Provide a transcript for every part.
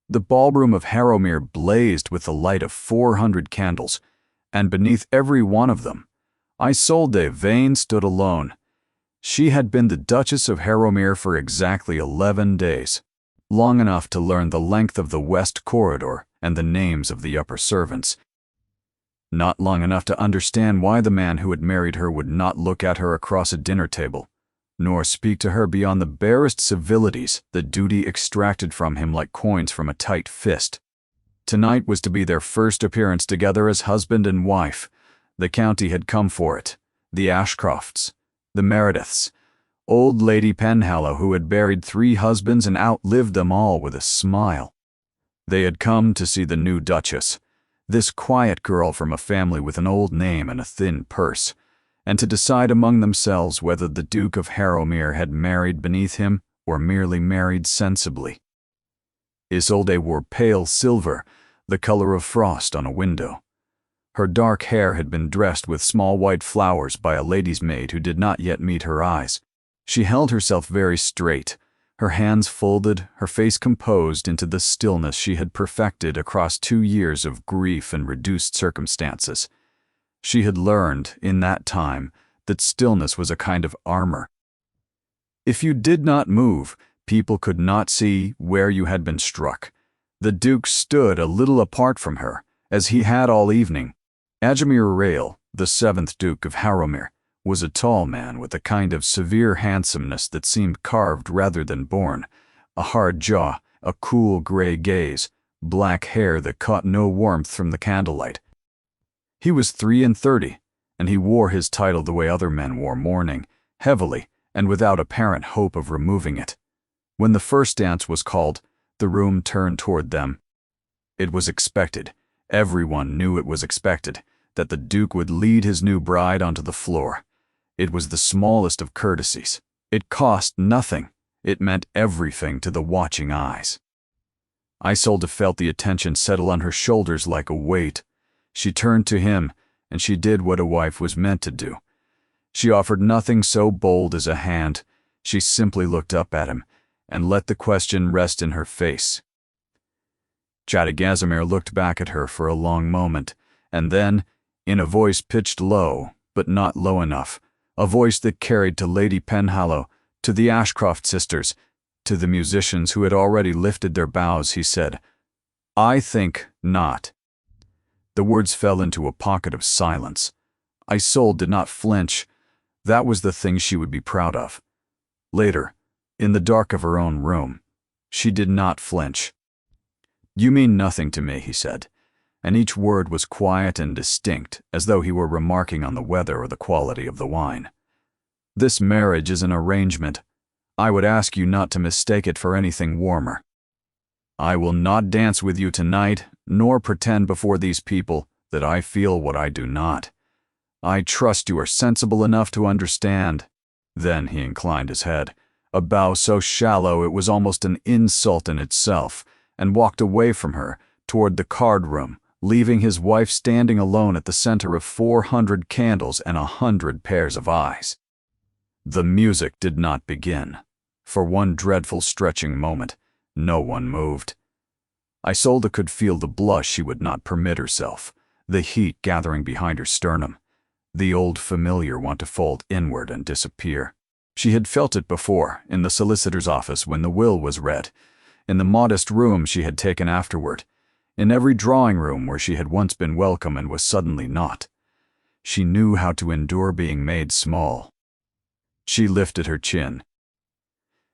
The ballroom of Harrowmere blazed with the light of 400 candles, and beneath every one of them, Isolde Vane stood alone. She had been the Duchess of Harrowmere for exactly 11 days, long enough to learn the length of the West Corridor and the names of the upper servants. Not long enough to understand why the man who had married her would not look at her across a dinner table, nor speak to her beyond the barest civilities that duty extracted from him like coins from a tight fist. Tonight was to be their first appearance together as husband and wife. The county had come for it. The Ashcrofts, the Merediths, old Lady Penhallow, who had buried 3 husbands and outlived them all with a smile. They had come to see the new Duchess, this quiet girl from a family with an old name and a thin purse, and to decide among themselves whether the Duke of Harrowmere had married beneath him or merely married sensibly. Isolde wore pale silver, the color of frost on a window. Her dark hair had been dressed with small white flowers by a lady's maid who did not yet meet her eyes. She held herself very straight, her hands folded, her face composed into the stillness she had perfected across 2 years of grief and reduced circumstances. She had learned, in that time, that stillness was a kind of armor. If you did not move, people could not see where you had been struck. The Duke stood a little apart from her, as he had all evening. Adjamir Rail, the 7th Duke of Harrowmere, was a tall man with a kind of severe handsomeness that seemed carved rather than born, a hard jaw, a cool gray gaze, black hair that caught no warmth from the candlelight. He was 33, and he wore his title the way other men wore mourning, heavily and without apparent hope of removing it. When the first dance was called, the room turned toward them. It was expected, everyone knew it was expected, that the Duke would lead his new bride onto the floor. It was the smallest of courtesies. It cost nothing. It meant everything to the watching eyes. Isolde felt the attention settle on her shoulders like a weight. She turned to him, and she did what a wife was meant to do. She offered nothing so bold as a hand. She simply looked up at him, and let the question rest in her face. Chadagazamir looked back at her for a long moment, and then, in a voice pitched low, but not low enough, a voice that carried to Lady Penhallow, to the Ashcroft sisters, to the musicians who had already lifted their bows, he said, "I think not." The words fell into a pocket of silence. Isolde did not flinch. That was the thing she would be proud of. Later, in the dark of her own room, she did not flinch. "You mean nothing to me," he said, and each word was quiet and distinct, as though he were remarking on the weather or the quality of the wine. "This marriage is an arrangement. I would ask you not to mistake it for anything warmer. I will not dance with you tonight, nor pretend before these people that I feel what I do not. I trust you are sensible enough to understand." Then he inclined his head, a bow so shallow it was almost an insult in itself, and walked away from her, toward the card room, leaving his wife standing alone at the center of 400 candles and 100 pairs of eyes. The music did not begin. For one dreadful stretching moment, no one moved. Isolde could feel the blush she would not permit herself, the heat gathering behind her sternum, the old familiar want to fold inward and disappear. She had felt it before, in the solicitor's office when the will was read, in the modest room she had taken afterward, in every drawing room where she had once been welcome and was suddenly not. She knew how to endure being made small. She lifted her chin.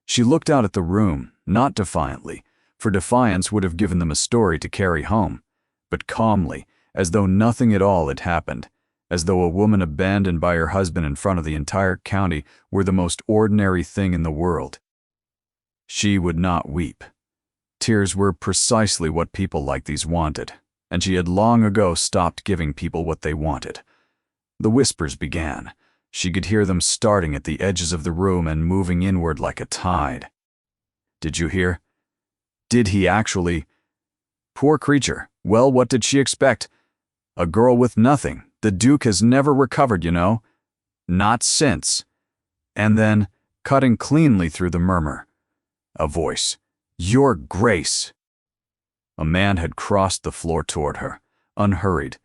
She looked out at the room, not defiantly, for defiance would have given them a story to carry home, but calmly, as though nothing at all had happened, as though a woman abandoned by her husband in front of the entire county were the most ordinary thing in the world. She would not weep. Tears were precisely what people like these wanted, and she had long ago stopped giving people what they wanted. The whispers began. She could hear them starting at the edges of the room and moving inward like a tide. "Did you hear? Did he actually? Poor creature. Well, what did she expect? A girl with nothing. The Duke has never recovered, you know. Not since." And then, cutting cleanly through the murmur, a voice. "Your Grace." A man had crossed the floor toward her, unhurried,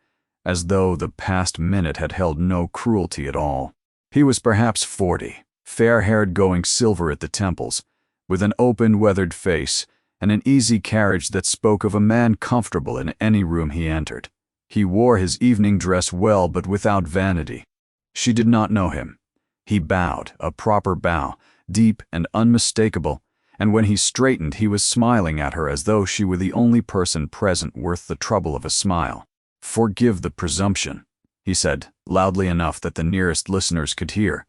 as though the past minute had held no cruelty at all. He was perhaps 40, fair-haired, going silver at the temples, with an open, weathered face and an easy carriage that spoke of a man comfortable in any room he entered. He wore his evening dress well, but without vanity. She did not know him. He bowed, a proper bow, deep and unmistakable, and when he straightened he was smiling at her as though she were the only person present worth the trouble of a smile. "Forgive the presumption," he said, loudly enough that the nearest listeners could hear,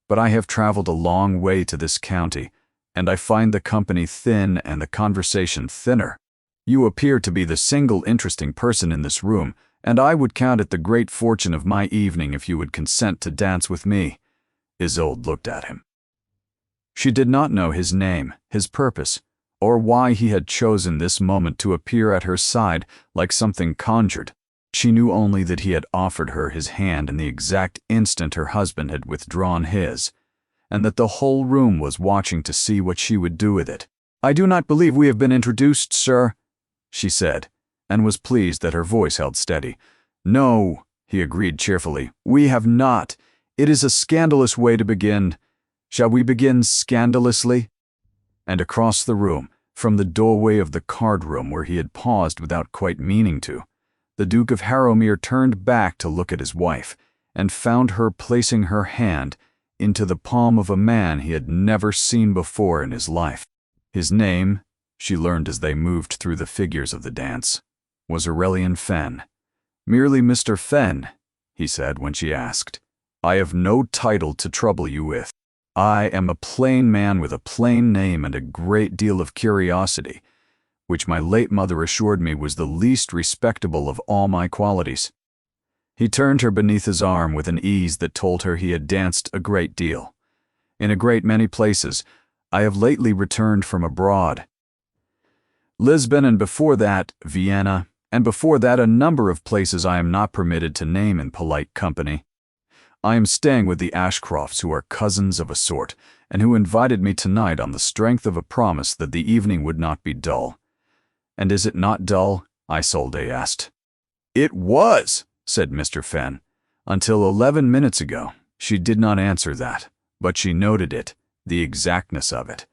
"but I have traveled a long way to this county, and I find the company thin and the conversation thinner. You appear to be the single interesting person in this room, and I would count it the great fortune of my evening if you would consent to dance with me." Isolde looked at him. She did not know his name, his purpose, or why he had chosen this moment to appear at her side like something conjured. She knew only that he had offered her his hand in the exact instant her husband had withdrawn his, and that the whole room was watching to see what she would do with it. "I do not believe we have been introduced, sir," she said, and was pleased that her voice held steady. "No," he agreed cheerfully, "we have not. It is a scandalous way to begin. Shall we begin scandalously?" And across the room, from the doorway of the card-room where he had paused without quite meaning to, the Duke of Harrowmere turned back to look at his wife, and found her placing her hand into the palm of a man he had never seen before in his life. His name, she learned as they moved through the figures of the dance, was Aurelian Fenn. "Merely Mr. Fenn," he said when she asked. "I have no title to trouble you with. I am a plain man with a plain name and a great deal of curiosity, which my late mother assured me was the least respectable of all my qualities." He turned her beneath his arm with an ease that told her he had danced a great deal. "In a great many places. I have lately returned from abroad. Lisbon, and before that, Vienna, and before that a number of places I am not permitted to name in polite company. I am staying with the Ashcrofts, who are cousins of a sort, and who invited me tonight on the strength of a promise that the evening would not be dull." "And is it not dull?" Isolde asked. "It was," said Mr. Fenn. "Until 11 minutes ago." She did not answer that, but she noted it, the exactness of it.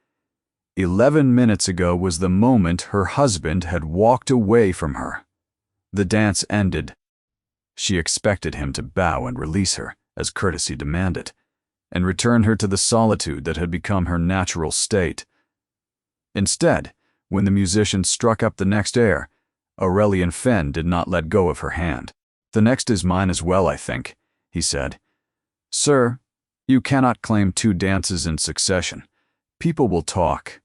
11 minutes ago was the moment her husband had walked away from her. The dance ended. She expected him to bow and release her, as courtesy demanded, and return her to the solitude that had become her natural state. Instead, when the musician struck up the next air, Aurelian Fenn did not let go of her hand. "The next is mine as well, I think," he said. "Sir, you cannot claim 2 dances in succession. People will talk.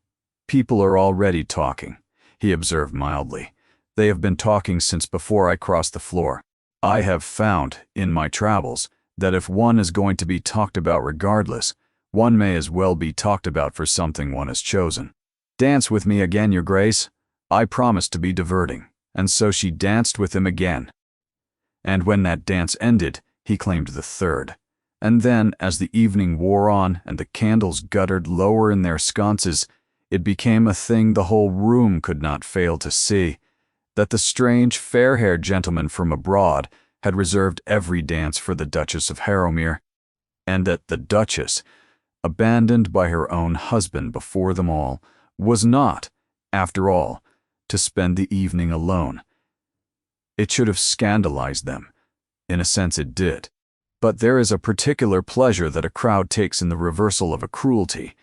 People are already talking," he observed mildly. "They have been talking since before I crossed the floor. I have found, in my travels, that if one is going to be talked about regardless, one may as well be talked about for something one has chosen. Dance with me again, your grace. I promise to be diverting." And so she danced with him again. And when that dance ended, he claimed the 3rd. And then, as the evening wore on and the candles guttered lower in their sconces, it became a thing the whole room could not fail to see, that the strange, fair-haired gentleman from abroad had reserved every dance for the Duchess of Harrowmere, and that the Duchess, abandoned by her own husband before them all, was not, after all, to spend the evening alone. It should have scandalized them. In a sense it did. But there is a particular pleasure that a crowd takes in the reversal of a cruelty,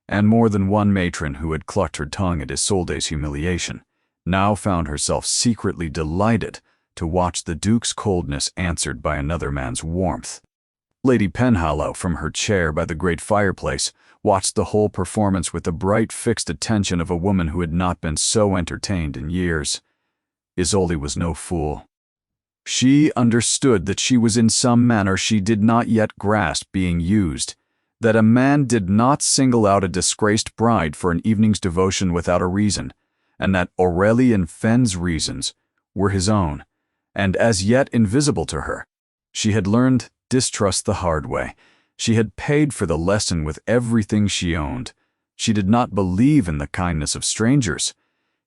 and more than one matron who had clucked her tongue at Isolde's humiliation now found herself secretly delighted to watch the Duke's coldness answered by another man's warmth. Lady Penhallow, from her chair by the great fireplace, watched the whole performance with the bright, fixed attention of a woman who had not been so entertained in years. Isolde was no fool. She understood that she was in some manner she did not yet grasp being used, that a man did not single out a disgraced bride for an evening's devotion without a reason, and that Aurelian Fenn's reasons were his own, and as yet invisible to her. She had learned distrust the hard way. She had paid for the lesson with everything she owned. She did not believe in the kindness of strangers.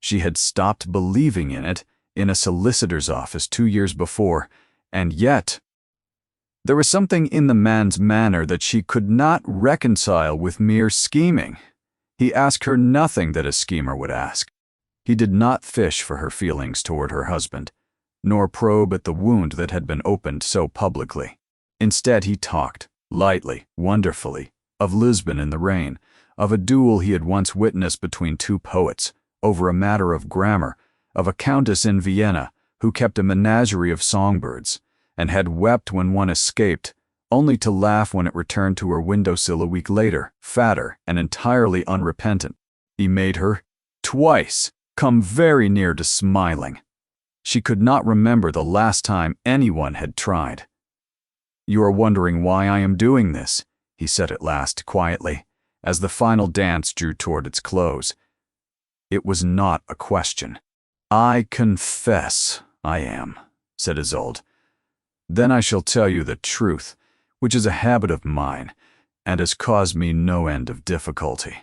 She had stopped believing in it in a solicitor's office 2 years before, and yet there was something in the man's manner that she could not reconcile with mere scheming. He asked her nothing that a schemer would ask. He did not fish for her feelings toward her husband, nor probe at the wound that had been opened so publicly. Instead, he talked, lightly, wonderfully, of Lisbon in the rain, of a duel he had once witnessed between two poets, over a matter of grammar, of a countess in Vienna who kept a menagerie of songbirds, and had wept when one escaped, only to laugh when it returned to her windowsill a week later, fatter and entirely unrepentant. He made her, twice, come very near to smiling. She could not remember the last time anyone had tried. "You are wondering why I am doing this," he said at last, quietly, as the final dance drew toward its close. It was not a question. "I confess I am," said Isolde. "Then I shall tell you the truth, which is a habit of mine, and has caused me no end of difficulty."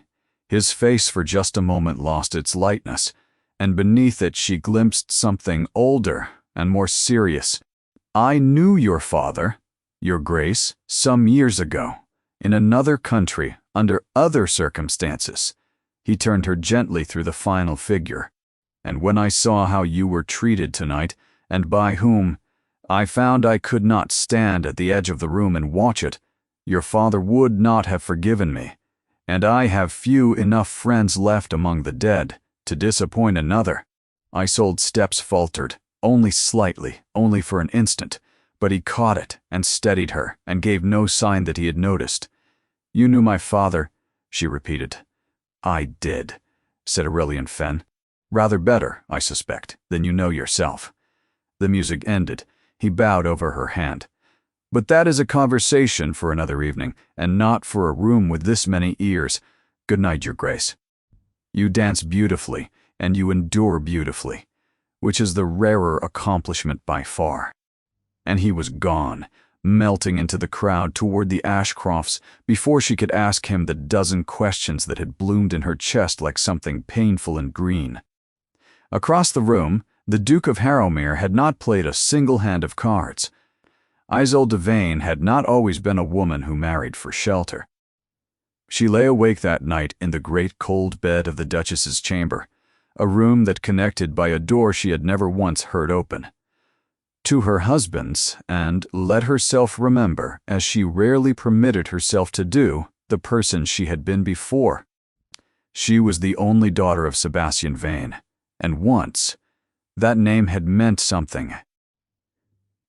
His face for just a moment lost its lightness, and beneath it she glimpsed something older and more serious. "I knew your father, your Grace, some years ago, in another country, under other circumstances." He turned her gently through the final figure. "And when I saw how you were treated tonight, and by whom, I found I could not stand at the edge of the room and watch it. Your father would not have forgiven me, and I have few enough friends left among the dead to disappoint another." Isolde's steps faltered, only slightly, only for an instant, but he caught it and steadied her and gave no sign that he had noticed. "You knew my father," she repeated. "I did," said Aurelian Fenn. "Rather better, I suspect, than you know yourself." The music ended. He bowed over her hand. "But that is a conversation for another evening, and not for a room with this many ears. Good night, Your Grace. You dance beautifully, and you endure beautifully, which is the rarer accomplishment by far." And he was gone, melting into the crowd toward the Ashcrofts before she could ask him the dozen questions that had bloomed in her chest like something painful and green. Across the room, the Duke of Harrowmere had not played a single hand of cards. Isolde Vane had not always been a woman who married for shelter. She lay awake that night in the great cold bed of the Duchess's chamber, a room that connected by a door she had never once heard open, to her husband's, and let herself remember, as she rarely permitted herself to do, the person she had been before. She was the only daughter of Sebastian Vane, and once, that name had meant something.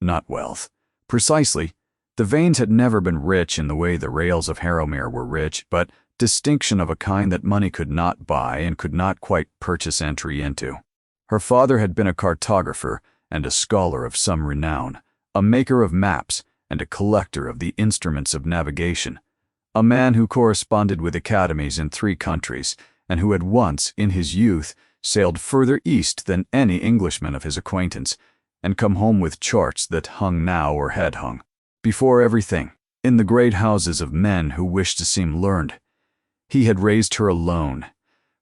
Not wealth. Precisely, the Vanes had never been rich in the way the Rails of Harrowmere were rich, but distinction of a kind that money could not buy and could not quite purchase entry into. Her father had been a cartographer and a scholar of some renown, a maker of maps and a collector of the instruments of navigation, a man who corresponded with academies in 3 countries, and who had once, in his youth, sailed further east than any Englishman of his acquaintance, and come home with charts that hung now or had hung, before everything, in the great houses of men who wished to seem learned. He had raised her alone,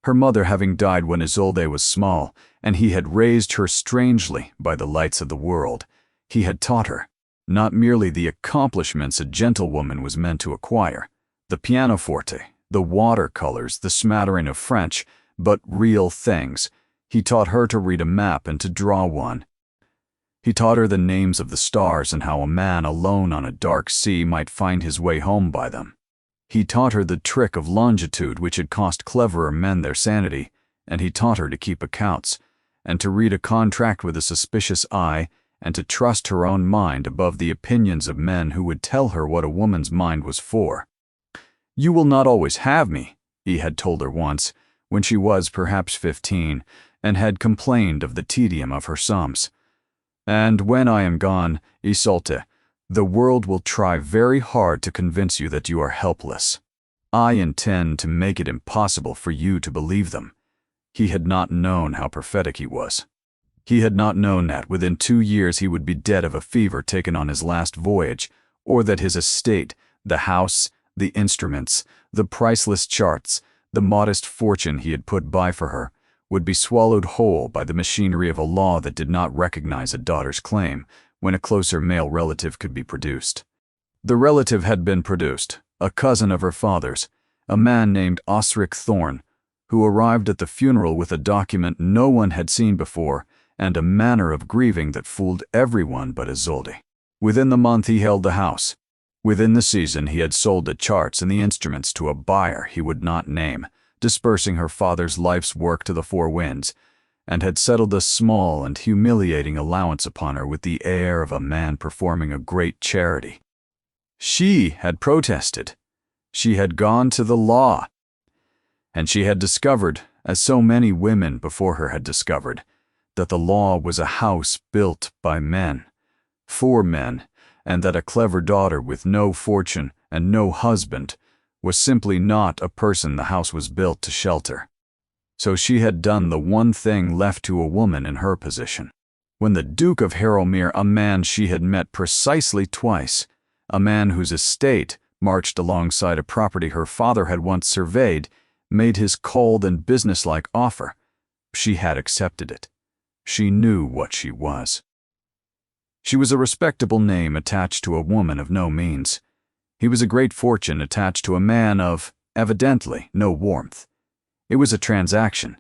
her mother having died when Isolde was small, and he had raised her strangely by the lights of the world. He had taught her, not merely the accomplishments a gentlewoman was meant to acquire, the pianoforte, the watercolors, the smattering of French, but real things. He taught her to read a map and to draw one. He taught her the names of the stars and how a man alone on a dark sea might find his way home by them. He taught her the trick of longitude which had cost cleverer men their sanity, and he taught her to keep accounts, and to read a contract with a suspicious eye, and to trust her own mind above the opinions of men who would tell her what a woman's mind was for. "You will not always have me," he had told her once, when she was perhaps 15, and had complained of the tedium of her sums. "And when I am gone, Isolde, the world will try very hard to convince you that you are helpless. I intend to make it impossible for you to believe them." He had not known how prophetic he was. He had not known that within 2 years he would be dead of a fever taken on his last voyage, or that his estate, the house, the instruments, the priceless charts, the modest fortune he had put by for her, would be swallowed whole by the machinery of a law that did not recognize a daughter's claim when a closer male relative could be produced. The relative had been produced, a cousin of her father's, a man named Osric Thorne, who arrived at the funeral with a document no one had seen before and a manner of grieving that fooled everyone but Isolde. Within the month he held the house. Within the season he had sold the charts and the instruments to a buyer he would not name, dispersing her father's life's work to the four winds, and had settled a small and humiliating allowance upon her with the air of a man performing a great charity. She had protested. She had gone to the law. And she had discovered, as so many women before her had discovered, that the law was a house built by men, for men, and that a clever daughter with no fortune and no husband was simply not a person the house was built to shelter. So she had done the one thing left to a woman in her position. When the Duke of Harrowmere, a man she had met precisely twice, a man whose estate marched alongside a property her father had once surveyed, made his cold and businesslike offer, she had accepted it. She knew what she was. She was a respectable name attached to a woman of no means. He was a great fortune attached to a man of, evidently, no warmth. It was a transaction.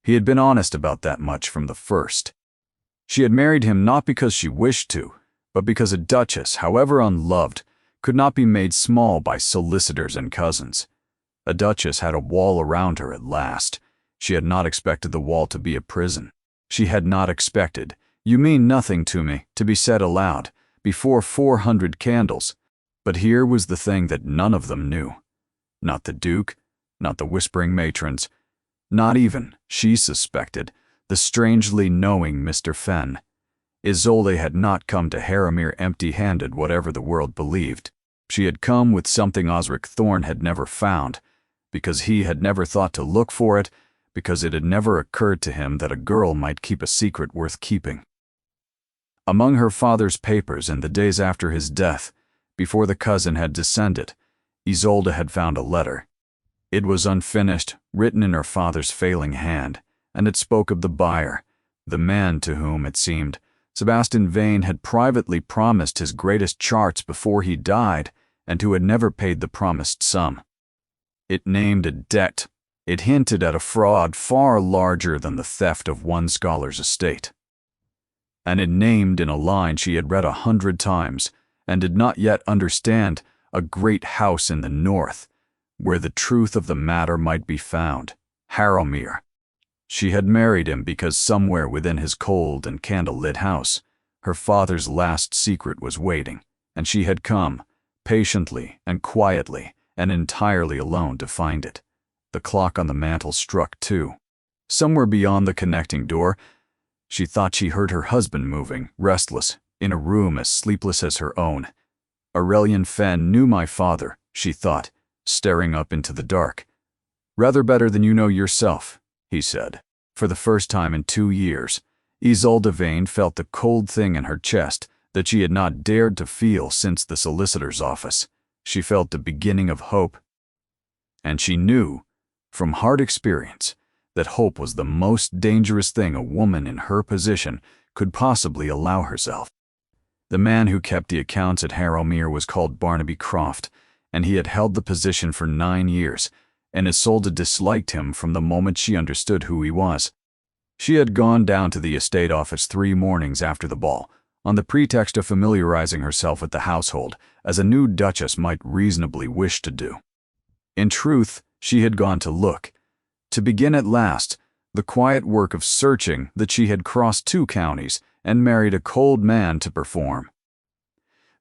He had been honest about that much from the first. She had married him not because she wished to, but because a duchess, however unloved, could not be made small by solicitors and cousins. A duchess had a wall around her at last. She had not expected the wall to be a prison. She had not expected, "You mean nothing to me," to be said aloud, before 400 candles. But here was the thing that none of them knew. Not the Duke, not the whispering matrons, not even, she suspected, the strangely knowing Mr. Fenn. Isolde had not come to Harrowmere empty-handed, whatever the world believed. She had come with something Osric Thorne had never found, because he had never thought to look for it, because it had never occurred to him that a girl might keep a secret worth keeping. Among her father's papers in the days after his death, before the cousin had descended, Isolde had found a letter. It was unfinished, written in her father's failing hand, and it spoke of the buyer, the man to whom, it seemed, Sebastian Vane had privately promised his greatest charts before he died, and who had never paid the promised sum. It named a debt. It hinted at a fraud far larger than the theft of one scholar's estate. And it named in a line she had read 100 times, and did not yet understand, a great house in the north, where the truth of the matter might be found, Harrowmere. She had married him because somewhere within his cold and candle-lit house, her father's last secret was waiting, and she had come, patiently and quietly and entirely alone, to find it. The clock on the mantel struck 2. Somewhere beyond the connecting door, she thought she heard her husband moving, restless, in a room as sleepless as her own. Aurelian Fenn knew my father, she thought, staring up into the dark. "Rather better than you know yourself," he said. For the first time in 2 years, Isolde Vane felt the cold thing in her chest that she had not dared to feel since the solicitor's office. She felt the beginning of hope. And she knew, from hard experience, that hope was the most dangerous thing a woman in her position could possibly allow herself. The man who kept the accounts at Harrowmere was called Barnaby Croft, and he had held the position for 9 years, and Isolde disliked him from the moment she understood who he was. She had gone down to the estate office 3 mornings after the ball, on the pretext of familiarizing herself with the household, as a new duchess might reasonably wish to do. In truth, she had gone to look, to begin at last, the quiet work of searching that she had crossed 2 counties and married a cold man to perform.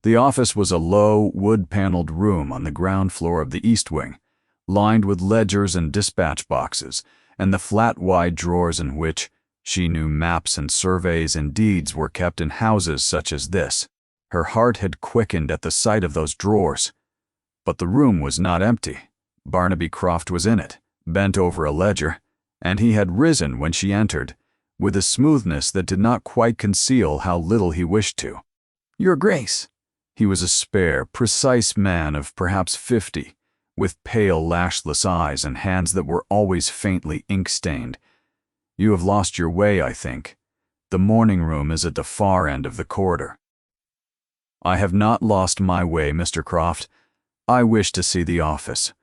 The office was a low, wood-paneled room on the ground floor of the east wing, lined with ledgers and dispatch boxes, and the flat wide drawers in which, she knew, maps and surveys and deeds were kept in houses such as this. Her heart had quickened at the sight of those drawers. But the room was not empty. Barnaby Croft was in it, bent over a ledger, and he had risen when she entered, with a smoothness that did not quite conceal how little he wished to. "Your Grace." He was a spare, precise man of perhaps 50, with pale, lashless eyes and hands that were always faintly ink-stained. You have lost your way, I think. The morning room is at the far end of the corridor." "I have not lost my way, Mr. Croft. I wish to see the office.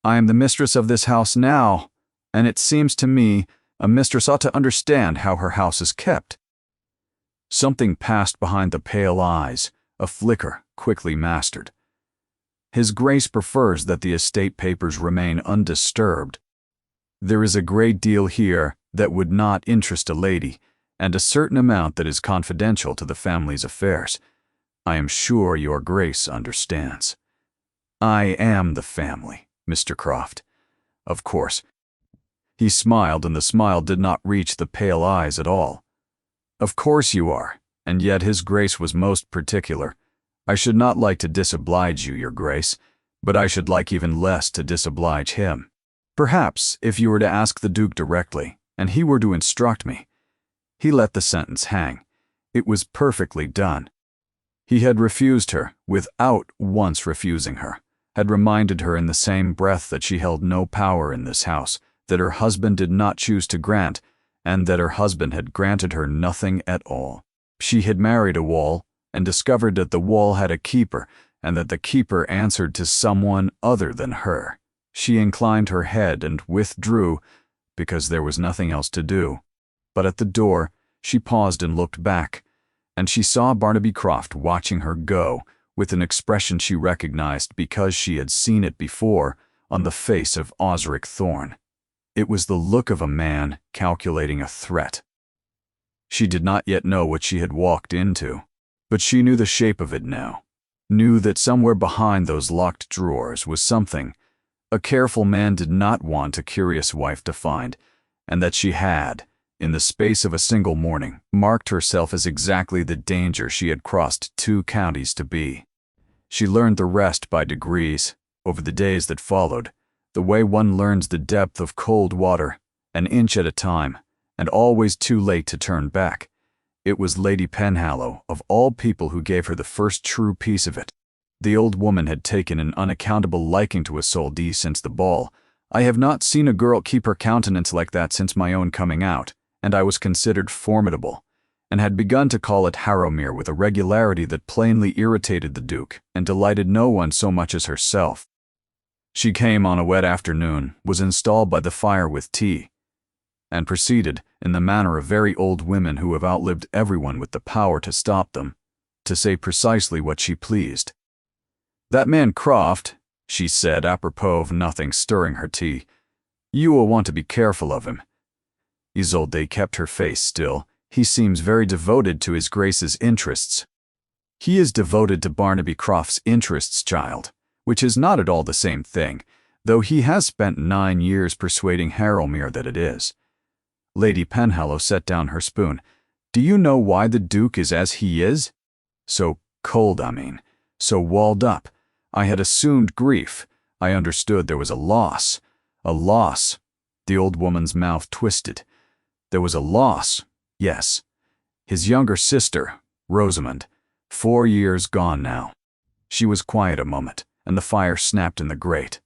I am the mistress of this house now, and it seems to me a mistress ought to understand how her house is kept." Something passed behind the pale eyes, a flicker quickly mastered. "His Grace prefers that the estate papers remain undisturbed. There is a great deal here that would not interest a lady, and a certain amount that is confidential to the family's affairs. I am sure your Grace understands. I am the family, Mr. Croft. Of course." He smiled, and the smile did not reach the pale eyes at all. "Of course you are, and yet His Grace was most particular. I should not like to disoblige you, your Grace, but I should like even less to disoblige him. Perhaps, if you were to ask the Duke directly, and he were to instruct me—" He let the sentence hang. It was perfectly done. He had refused her without once refusing her, had reminded her in the same breath that she held no power in this house, that her husband did not choose to grant, and that her husband had granted her nothing at all. She had married a wall, and discovered that the wall had a keeper, and that the keeper answered to someone other than her. She inclined her head and withdrew, because there was nothing else to do. But at the door, she paused and looked back, and she saw Barnaby Croft watching her go, with an expression she recognized because she had seen it before on the face of Osric Thorne. It was the look of a man calculating a threat. She did not yet know what she had walked into, but she knew the shape of it now, knew that somewhere behind those locked drawers was something a careful man did not want a curious wife to find, and that she had, in the space of a single morning, marked herself as exactly the danger she had crossed 2 counties to be. She learned the rest by degrees, over the days that followed, the way one learns the depth of cold water, an inch at a time, and always too late to turn back. It was Lady Penhallow, of all people, who gave her the first true piece of it. The old woman had taken an unaccountable liking to Isolde since the ball. I have not seen a girl keep her countenance like that since my own coming out, and I was considered formidable, and had begun to call at Harrowmere with a regularity that plainly irritated the Duke and delighted no one so much as herself. She came on a wet afternoon, was installed by the fire with tea, and proceeded, in the manner of very old women who have outlived everyone with the power to stop them, to say precisely what she pleased. "That man Croft," she said, apropos of nothing, stirring her tea, "you will want to be careful of him." Isolde kept her face still. "He seems very devoted to His Grace's interests." "He is devoted to Barnaby Croft's interests, child, which is not at all the same thing, though he has spent 9 years persuading Harrowmere that it is." Lady Penhallow set down her spoon. "Do you know why the Duke is as he is? So cold, I mean, so walled up. I had assumed grief. I understood there was a loss. A loss." The old woman's mouth twisted. "There was a loss, yes. His younger sister, Rosamond, 4 years gone now." She was quiet a moment, and the fire snapped in the grate.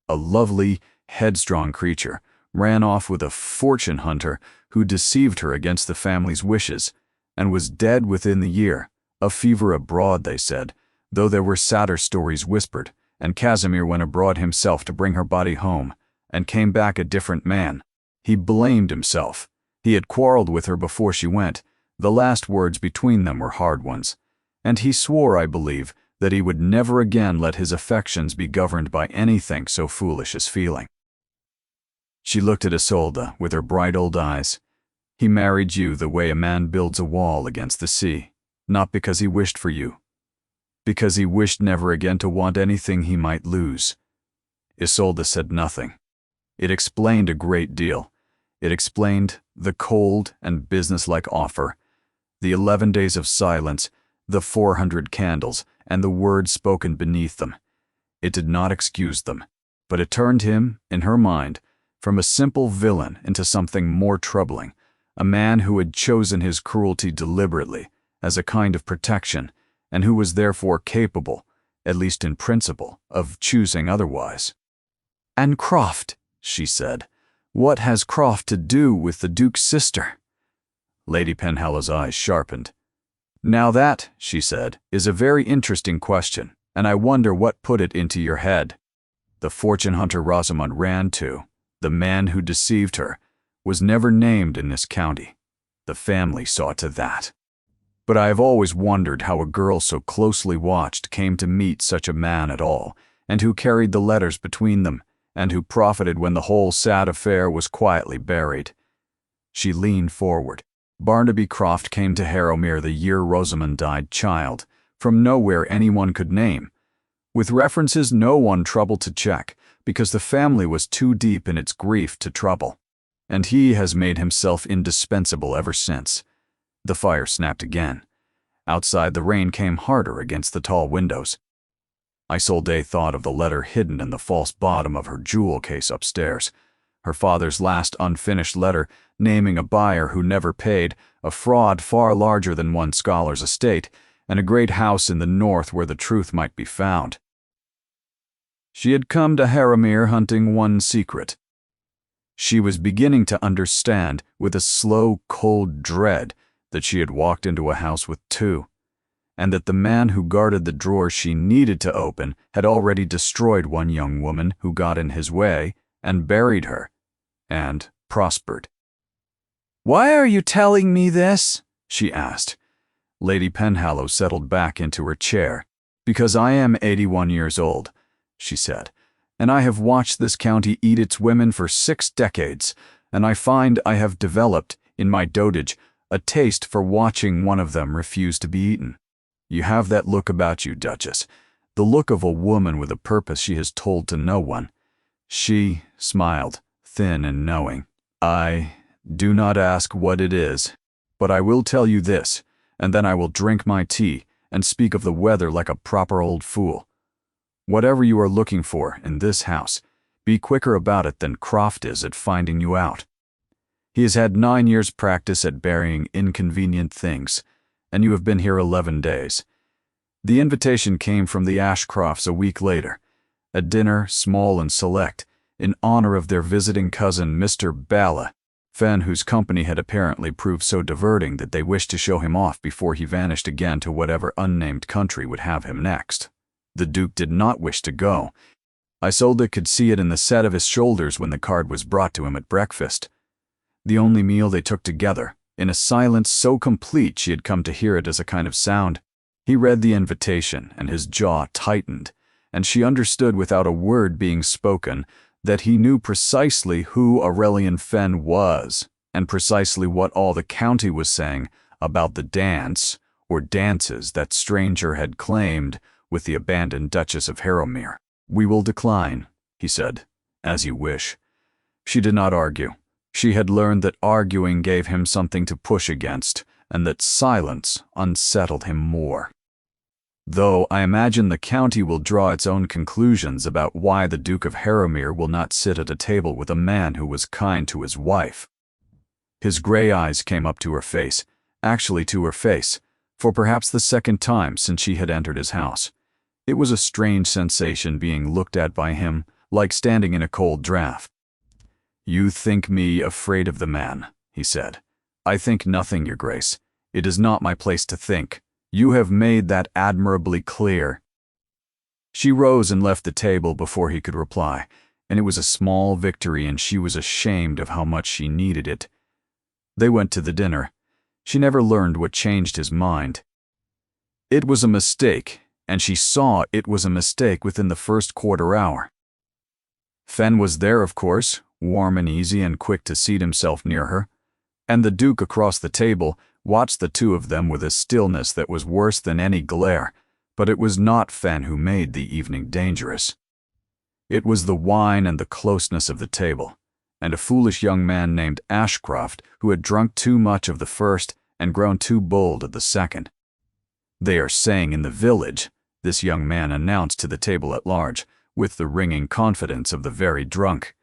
"A lovely, headstrong creature, ran off with a fortune hunter who deceived her against the family's wishes, and was dead within the year. A fever abroad, they said, though there were sadder stories whispered, and Casimir went abroad himself to bring her body home, and came back a different man. He blamed himself. He had quarreled with her before she went. The last words between them were hard ones, and he swore, I believe, that he would never again let his affections be governed by anything so foolish as feeling." She looked at Isolde with her bright old eyes. "He married you the way a man builds a wall against the sea, not because he wished for you, because he wished never again to want anything he might lose." Isolde said nothing. It explained a great deal. It explained the cold and businesslike offer, the 11 days of silence, the 400 candles, and the words spoken beneath them. It did not excuse them, but it turned him, in her mind, from a simple villain into something more troubling, a man who had chosen his cruelty deliberately, as a kind of protection, and who was therefore capable, at least in principle, of choosing otherwise. "And Croft," she said, What has Croft to do with the Duke's sister? Lady Penhallow's eyes sharpened. Now that, she said, is a very interesting question, and I wonder what put it into your head. The fortune hunter Rosamond ran to, the man who deceived her, was never named in this county. The family saw to that. But I have always wondered how a girl so closely watched came to meet such a man at all, and who carried the letters between them, and who profited when the whole sad affair was quietly buried. She leaned forward. Barnaby Croft came to Harrowmere the year Rosamond died child, from nowhere anyone could name, with references no one troubled to check, because the family was too deep in its grief to trouble. And he has made himself indispensable ever since. The fire snapped again. Outside, the rain came harder against the tall windows. Isolde thought of the letter hidden in the false bottom of her jewel case upstairs. Her father's last unfinished letter, naming a buyer who never paid, a fraud far larger than one scholar's estate, and a great house in the north where the truth might be found. She had come to Harrowmere hunting one secret. She was beginning to understand, with a slow, cold dread, that she had walked into a house with two, and that the man who guarded the drawer she needed to open had already destroyed one young woman who got in his way and buried her, and prospered. "Why are you telling me this?" she asked. Lady Penhallow settled back into her chair. "Because I am 81 years old," she said, "and I have watched this county eat its women for 6 decades, and I find I have developed, in my dotage, a taste for watching one of them refuse to be eaten. You have that look about you, Duchess, the look of a woman with a purpose she has told to no one." She smiled, thin and knowing. "I do not ask what it is, but I will tell you this, and then I will drink my tea and speak of the weather like a proper old fool. Whatever you are looking for in this house, be quicker about it than Croft is at finding you out. He has had 9 years' practice at burying inconvenient things, and you have been here 11 days. The invitation came from the Ashcrofts a week later, a dinner, small and select, in honor of their visiting cousin Mr. Bala, Fen, whose company had apparently proved so diverting that they wished to show him off before he vanished again to whatever unnamed country would have him next. The Duke did not wish to go. Isolde could see it in the set of his shoulders when the card was brought to him at breakfast. The only meal they took together, in a silence so complete she had come to hear it as a kind of sound. He read the invitation, and his jaw tightened, and she understood without a word being spoken that he knew precisely who Aurelian Fen was, and precisely what all the county was saying about the dance, or dances, that stranger had claimed with the abandoned Duchess of Harrowmere. "We will decline," he said, "as you wish." She did not argue. She had learned that arguing gave him something to push against, and that silence unsettled him more. "Though I imagine the county will draw its own conclusions about why the Duke of Harrowmere will not sit at a table with a man who was kind to his wife." His gray eyes came up to her face, actually to her face, for perhaps the second time since she had entered his house. It was a strange sensation being looked at by him, like standing in a cold draught. "You think me afraid of the man," he said. "I think nothing, Your Grace. It is not my place to think. You have made that admirably clear." She rose and left the table before he could reply, and it was a small victory, and she was ashamed of how much she needed it. They went to the dinner. She never learned what changed his mind. It was a mistake, and she saw it was a mistake within the first quarter hour. Fen was there, of course, warm and easy and quick to seat himself near her, and the Duke across the table watched the two of them with a stillness that was worse than any glare, but it was not Fen who made the evening dangerous. It was the wine and the closeness of the table, and a foolish young man named Ashcroft who had drunk too much of the first and grown too bold at the second. "They are saying in the village," this young man announced to the table at large, with the ringing confidence of the very drunk,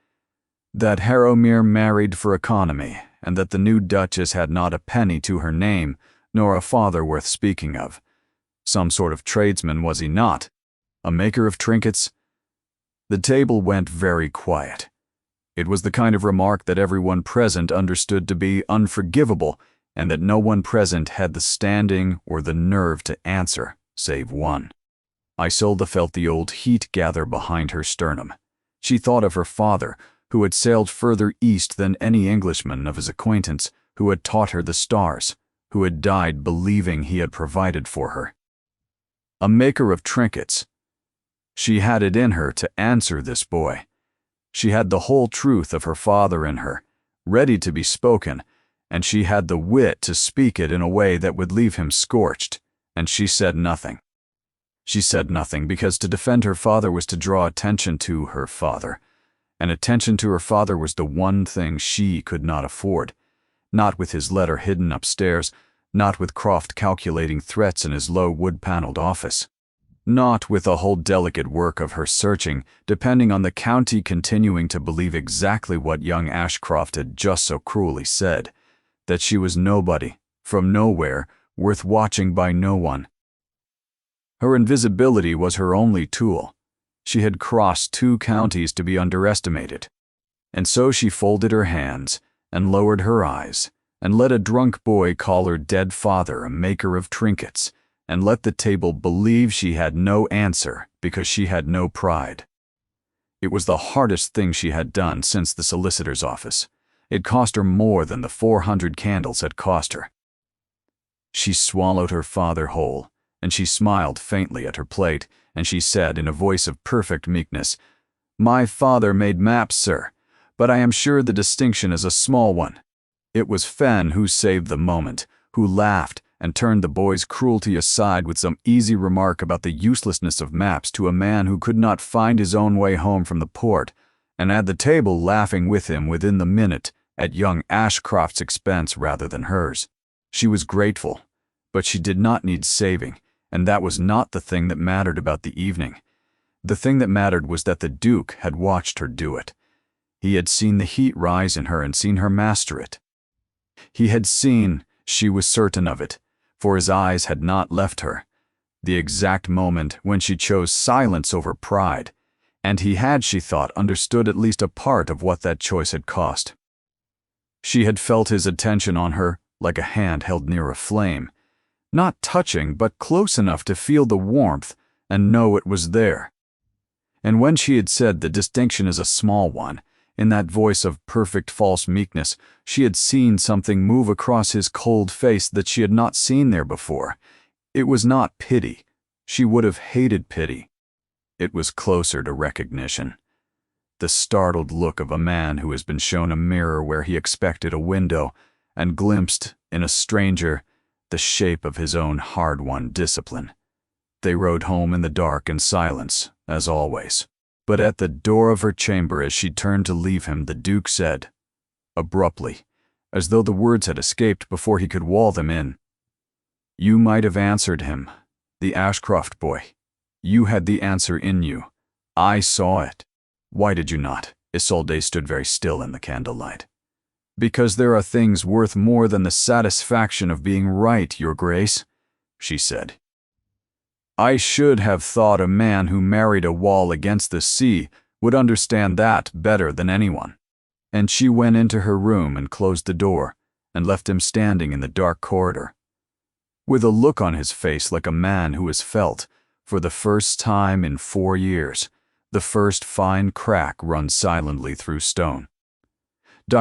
"that Harrowmere married for economy, and that the new Duchess had not a penny to her name, nor a father worth speaking of. Some sort of tradesman, was he not? A maker of trinkets?" The table went very quiet. It was the kind of remark that everyone present understood to be unforgivable, and that no one present had the standing or the nerve to answer, save one. Isolde felt the old heat gather behind her sternum. She thought of her father, who had sailed further east than any Englishman of his acquaintance, who had taught her the stars, who had died believing he had provided for her. A maker of trinkets. She had it in her to answer this boy. She had the whole truth of her father in her, ready to be spoken, and she had the wit to speak it in a way that would leave him scorched, and she said nothing. She said nothing because to defend her father was to draw attention to her father, and attention to her father was the one thing she could not afford, not with his letter hidden upstairs, not with Croft calculating threats in his low wood-paneled office, not with the whole delicate work of her searching, depending on the county continuing to believe exactly what young Ashcroft had just so cruelly said, that she was nobody, from nowhere, worth watching by no one. Her invisibility was her only tool. She had crossed 2 counties to be underestimated. And so she folded her hands and lowered her eyes and let a drunk boy call her dead father a maker of trinkets, and let the table believe she had no answer because she had no pride. It was the hardest thing she had done since the solicitor's office. It cost her more than the 400 candles had cost her. She swallowed her father whole, and she smiled faintly at her plate, and she said in a voice of perfect meekness, "My father made maps, sir, but I am sure the distinction is a small one." It was Fen who saved the moment, who laughed and turned the boy's cruelty aside with some easy remark about the uselessness of maps to a man who could not find his own way home from the port, and at the table laughing with him within the minute, at young Ashcroft's expense rather than hers. She was grateful, but she did not need saving, and that was not the thing that mattered about the evening. The thing that mattered was that the Duke had watched her do it. He had seen the heat rise in her and seen her master it. He had seen, she was certain of it, for his eyes had not left her, the exact moment when she chose silence over pride, and he had, she thought, understood at least a part of what that choice had cost. She had felt his attention on her like a hand held near a flame, not touching but close enough to feel the warmth and know it was there. And when she had said the distinction is a small one, in that voice of perfect false meekness, she had seen something move across his cold face that she had not seen there before. It was not pity. She would have hated pity. It was closer to recognition. The startled look of a man who has been shown a mirror where he expected a window and glimpsed, in a stranger, the shape of his own hard-won discipline. They rode home in the dark and silence, as always. But at the door of her chamber as she turned to leave him, the Duke said, abruptly, as though the words had escaped before he could wall them in, "You might have answered him, the Ashcroft boy. You had the answer in you. I saw it." "Why did you not?" Isolde stood very still in the candlelight. "Because there are things worth more than the satisfaction of being right, Your Grace," she said. "I should have thought a man who married a wall against the sea would understand that better than anyone." And she went into her room and closed the door, and left him standing in the dark corridor, with a look on his face like a man who has felt, for the first time in 4 years, the first fine crack run silently through stone.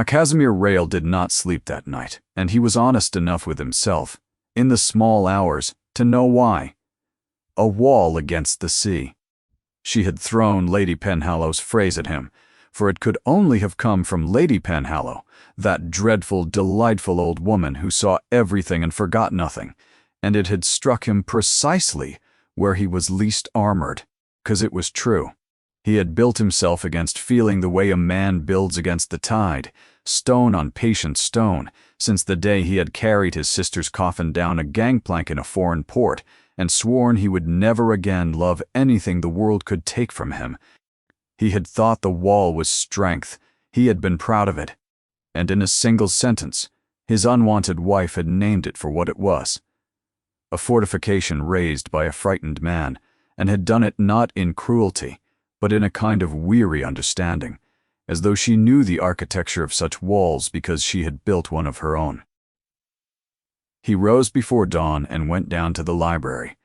Casimir Rail did not sleep that night, and he was honest enough with himself, in the small hours, to know why. A wall against the sea. She had thrown Lady Penhallow's phrase at him, for it could only have come from Lady Penhallow, that dreadful, delightful old woman who saw everything and forgot nothing, and it had struck him precisely where he was least armored, 'cause it was true. He had built himself against feeling the way a man builds against the tide, stone on patient stone, since the day he had carried his sister's coffin down a gangplank in a foreign port, and sworn he would never again love anything the world could take from him. He had thought the wall was strength. He had been proud of it. And in a single sentence, his unwanted wife had named it for what it was. A fortification raised by a frightened man, and had done it not in cruelty, but in a kind of weary understanding, as though she knew the architecture of such walls because she had built one of her own. He rose before dawn and went down to the library,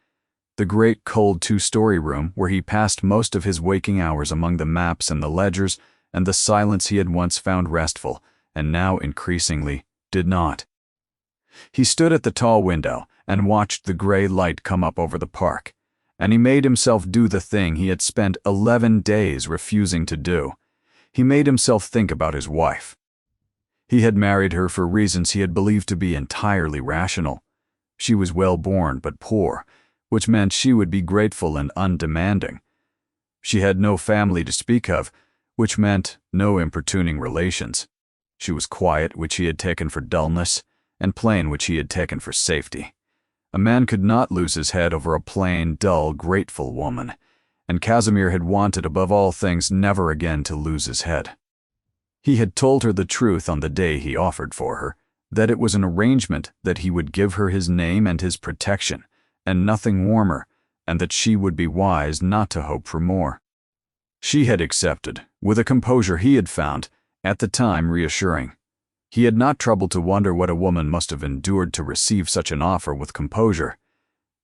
the great cold two-story room where he passed most of his waking hours among the maps and the ledgers and the silence he had once found restful and now increasingly did not. He stood at the tall window and watched the gray light come up over the park, and he made himself do the thing he had spent 11 days refusing to do. He made himself think about his wife. He had married her for reasons he had believed to be entirely rational. She was well-born but poor, which meant she would be grateful and undemanding. She had no family to speak of, which meant no importuning relations. She was quiet, which he had taken for dullness, and plain, which he had taken for safety. A man could not lose his head over a plain, dull, grateful woman, and Casimir had wanted above all things never again to lose his head. He had told her the truth on the day he offered for her, that it was an arrangement that he would give her his name and his protection, and nothing warmer, and that she would be wise not to hope for more. She had accepted, with a composure he had found, at the time, reassuring. He had not troubled to wonder what a woman must have endured to receive such an offer with composure.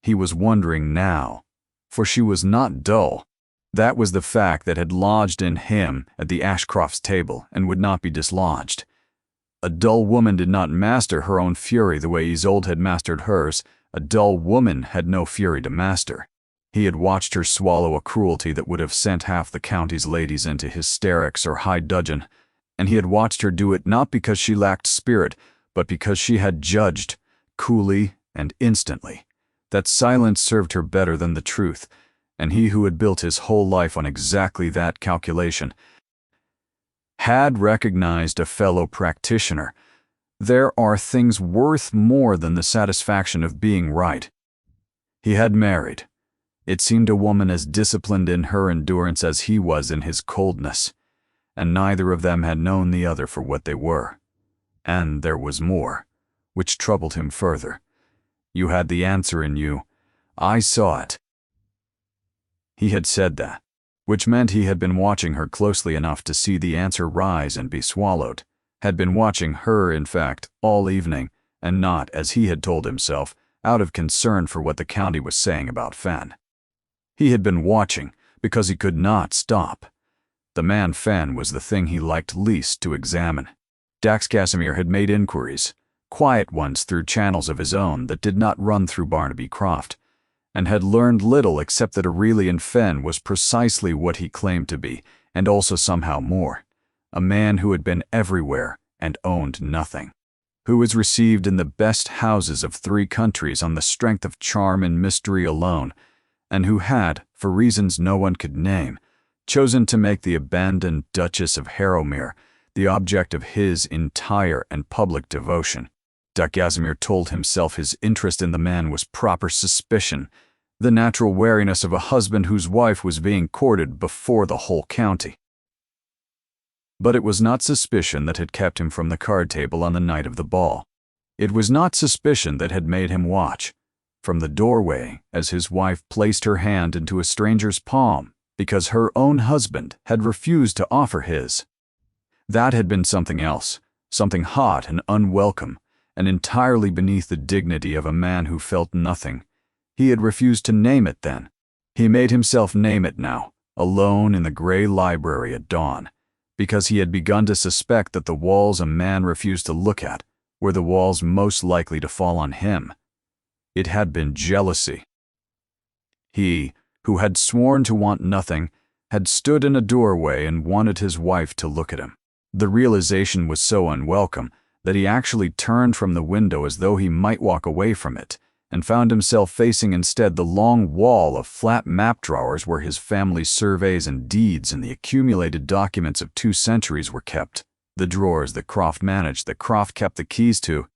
He was wondering now, for she was not dull. That was the fact that had lodged in him at the Ashcrofts' table and would not be dislodged. A dull woman did not master her own fury the way Isolde had mastered hers. A dull woman had no fury to master. He had watched her swallow a cruelty that would have sent half the county's ladies into hysterics or high dudgeon, and he had watched her do it not because she lacked spirit, but because she had judged, coolly and instantly, that silence served her better than the truth, and he who had built his whole life on exactly that calculation had recognized a fellow practitioner. There are things worth more than the satisfaction of being right. He had married. It seemed a woman as disciplined in her endurance as he was in his coldness, and neither of them had known the other for what they were. And there was more, which troubled him further. You had the answer in you. I saw it. He had said that, which meant he had been watching her closely enough to see the answer rise and be swallowed, had been watching her, in fact, all evening, and not, as he had told himself, out of concern for what the county was saying about Fen. He had been watching because he could not stop. The man Fen was the thing he liked least to examine. Dax Casimir had made inquiries, quiet ones through channels of his own that did not run through Barnaby Croft, and had learned little except that Aurelian Fen was precisely what he claimed to be, and also somehow more. A man who had been everywhere and owned nothing, who was received in the best houses of 3 countries on the strength of charm and mystery alone, and who had, for reasons no one could name, chosen to make the abandoned Duchess of Harrowmere the object of his entire and public devotion. Casimir told himself his interest in the man was proper suspicion, the natural wariness of a husband whose wife was being courted before the whole county. But it was not suspicion that had kept him from the card table on the night of the ball. It was not suspicion that had made him watch from the doorway as his wife placed her hand into a stranger's palm because her own husband had refused to offer his. That had been something else, something hot and unwelcome, and entirely beneath the dignity of a man who felt nothing. He had refused to name it then. He made himself name it now, alone in the gray library at dawn, because he had begun to suspect that the walls a man refused to look at were the walls most likely to fall on him. It had been jealousy. He, who had sworn to want nothing, had stood in a doorway and wanted his wife to look at him. The realization was so unwelcome that he actually turned from the window as though he might walk away from it, and found himself facing instead the long wall of flat map drawers where his family's surveys and deeds and the accumulated documents of 2 centuries were kept, the drawers that Croft managed, that Croft kept the keys to,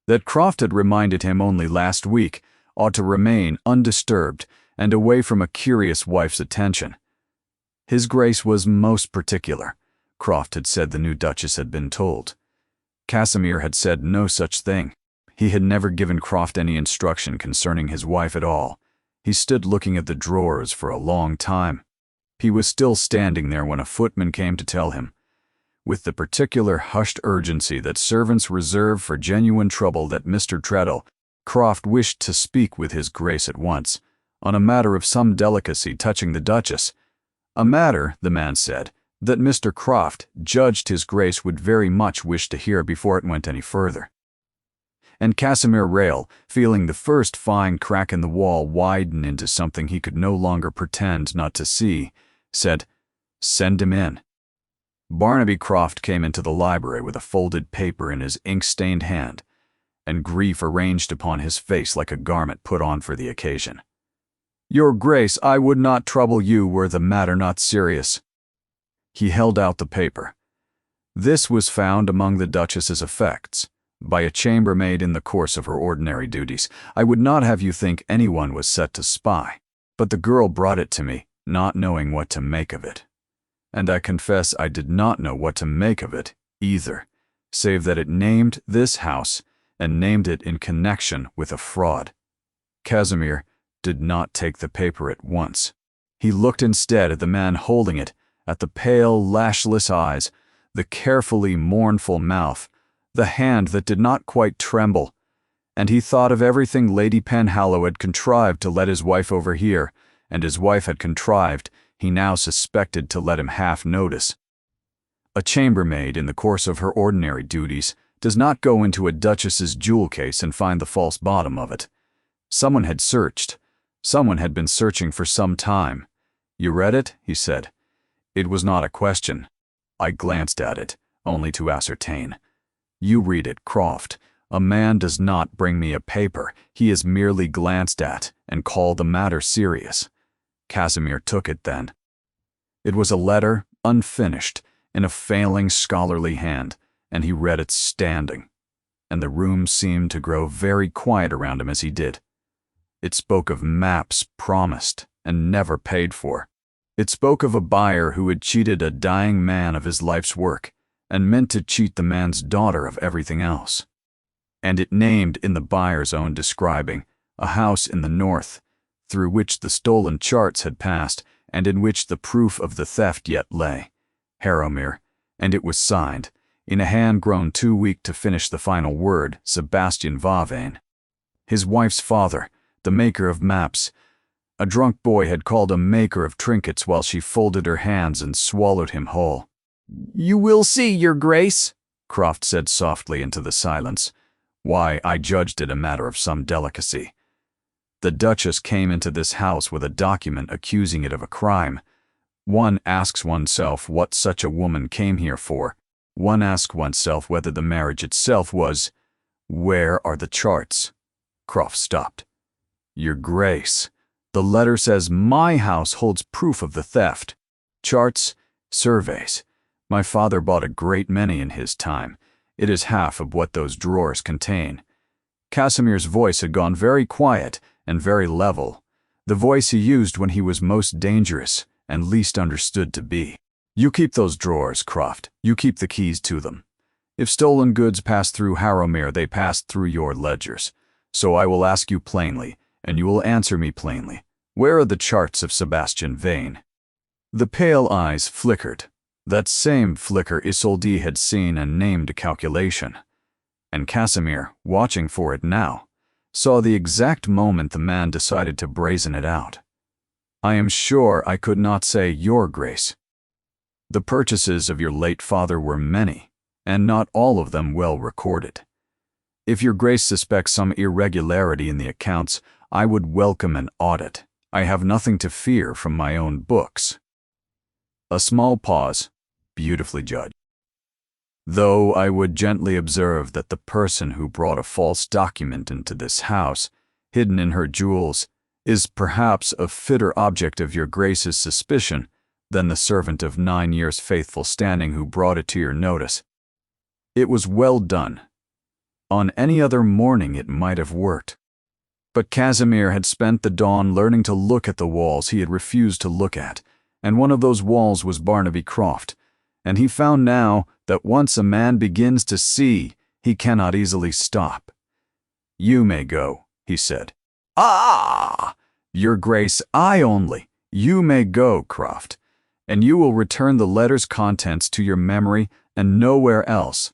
that Croft had reminded him only last week ought to remain undisturbed and away from a curious wife's attention. His Grace was most particular, Croft had said the new Duchess had been told. Casimir had said no such thing. He had never given Croft any instruction concerning his wife at all. He stood looking at the drawers for a long time. He was still standing there when a footman came to tell him, with the particular hushed urgency that servants reserve for genuine trouble, that Mr. Treadle Croft wished to speak with his Grace at once, on a matter of some delicacy touching the Duchess. A matter, the man said, that Mr. Croft judged his Grace would very much wish to hear before it went any further. And Casimir Rail, feeling the first fine crack in the wall widen into something he could no longer pretend not to see, said, "Send him in." Barnaby Croft came into the library with a folded paper in his ink-stained hand, and grief arranged upon his face like a garment put on for the occasion. "Your Grace, I would not trouble you were the matter not serious." He held out the paper. This was found among the Duchess's effects, by a chambermaid in the course of her ordinary duties. I would not have you think anyone was set to spy, but the girl brought it to me, not knowing what to make of it. And I confess I did not know what to make of it, either, save that it named this house, and named it in connection with a fraud. Casimir did not take the paper at once. He looked instead at the man holding it, at the pale, lashless eyes, the carefully mournful mouth, the hand that did not quite tremble, and he thought of everything Lady Penhallow had contrived to let his wife overhear, and his wife had contrived, he now suspected, to let him half notice. A chambermaid, in the course of her ordinary duties, does not go into a duchess's jewel case and find the false bottom of it. Someone had searched. Someone had been searching for some time. "You read it?" he said. It was not a question. I glanced at it, only to ascertain. "You read it, Croft. A man does not bring me a paper. He is merely glanced at, and called the matter serious." Casimir took it then. It was a letter, unfinished, in a failing scholarly hand, and he read it standing, and the room seemed to grow very quiet around him as he did. It spoke of maps promised and never paid for. It spoke of a buyer who had cheated a dying man of his life's work, and meant to cheat the man's daughter of everything else. And it named, in the buyer's own describing, a house in the north, through which the stolen charts had passed, and in which the proof of the theft yet lay, Harrowmere, and it was signed, in a hand grown too weak to finish the final word, Sebastian Vavain. His wife's father, the maker of maps. A drunk boy had called him maker of trinkets while she folded her hands and swallowed him whole. "You will see, Your Grace," Croft said softly into the silence. "Why, I judged it a matter of some delicacy. The Duchess came into this house with a document accusing it of a crime. One asks oneself what such a woman came here for. One asks oneself whether the marriage itself was— Where are the charts?" Croft stopped. "Your Grace, the letter says my house holds proof of the theft. Charts, surveys. My father bought a great many in his time. It is half of what those drawers contain." Casimir's voice had gone very quiet and very level, the voice he used when he was most dangerous and least understood to be. "You keep those drawers, Croft. You keep the keys to them. If stolen goods pass through Harrowmere, they pass through your ledgers. So I will ask you plainly, and you will answer me plainly. Where are the charts of Sebastian Vane?" The pale eyes flickered. That same flicker Isolde had seen and named a calculation. And Casimir, watching for it now, saw the exact moment the man decided to brazen it out. "I am sure I could not say, Your Grace. The purchases of your late father were many, and not all of them well recorded. If your Grace suspects some irregularity in the accounts, I would welcome an audit. I have nothing to fear from my own books." A small pause, beautifully judged. "Though I would gently observe that the person who brought a false document into this house, hidden in her jewels, is perhaps a fitter object of your Grace's suspicion than the servant of 9 years' faithful standing who brought it to your notice. It was well done. On any other morning it might have worked. But Casimir had spent the dawn learning to look at the walls he had refused to look at, and one of those walls was Barnaby Croft, and he found now that once a man begins to see, he cannot easily stop. "You may go," he said. "Ah! Your Grace, I only. You may go, Croft. and you will return the letter's contents to your memory and nowhere else.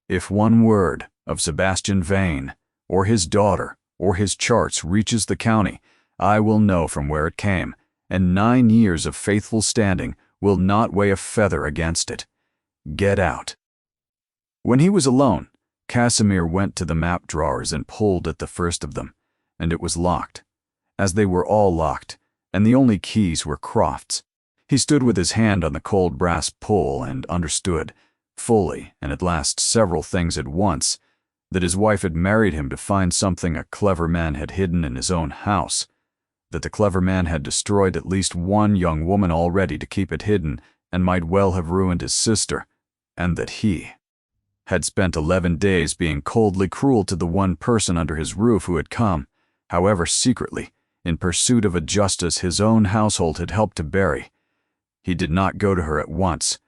If one word of Sebastian Vane, or his daughter, or his charts reaches the county, I will know from where it came, and 9 years of faithful standing will not weigh a feather against it. Get out." When he was alone, Casimir went to the map drawers and pulled at the first of them, and it was locked, as they were all locked, and the only keys were Croft's. He stood with his hand on the cold brass pull and understood, fully and at last several things at once, that his wife had married him to find something a clever man had hidden in his own house, that the clever man had destroyed at least one young woman already to keep it hidden and might well have ruined his sister, and that he had spent 11 days being coldly cruel to the one person under his roof who had come, however secretly, in pursuit of a justice his own household had helped to bury. He did not go to her at once.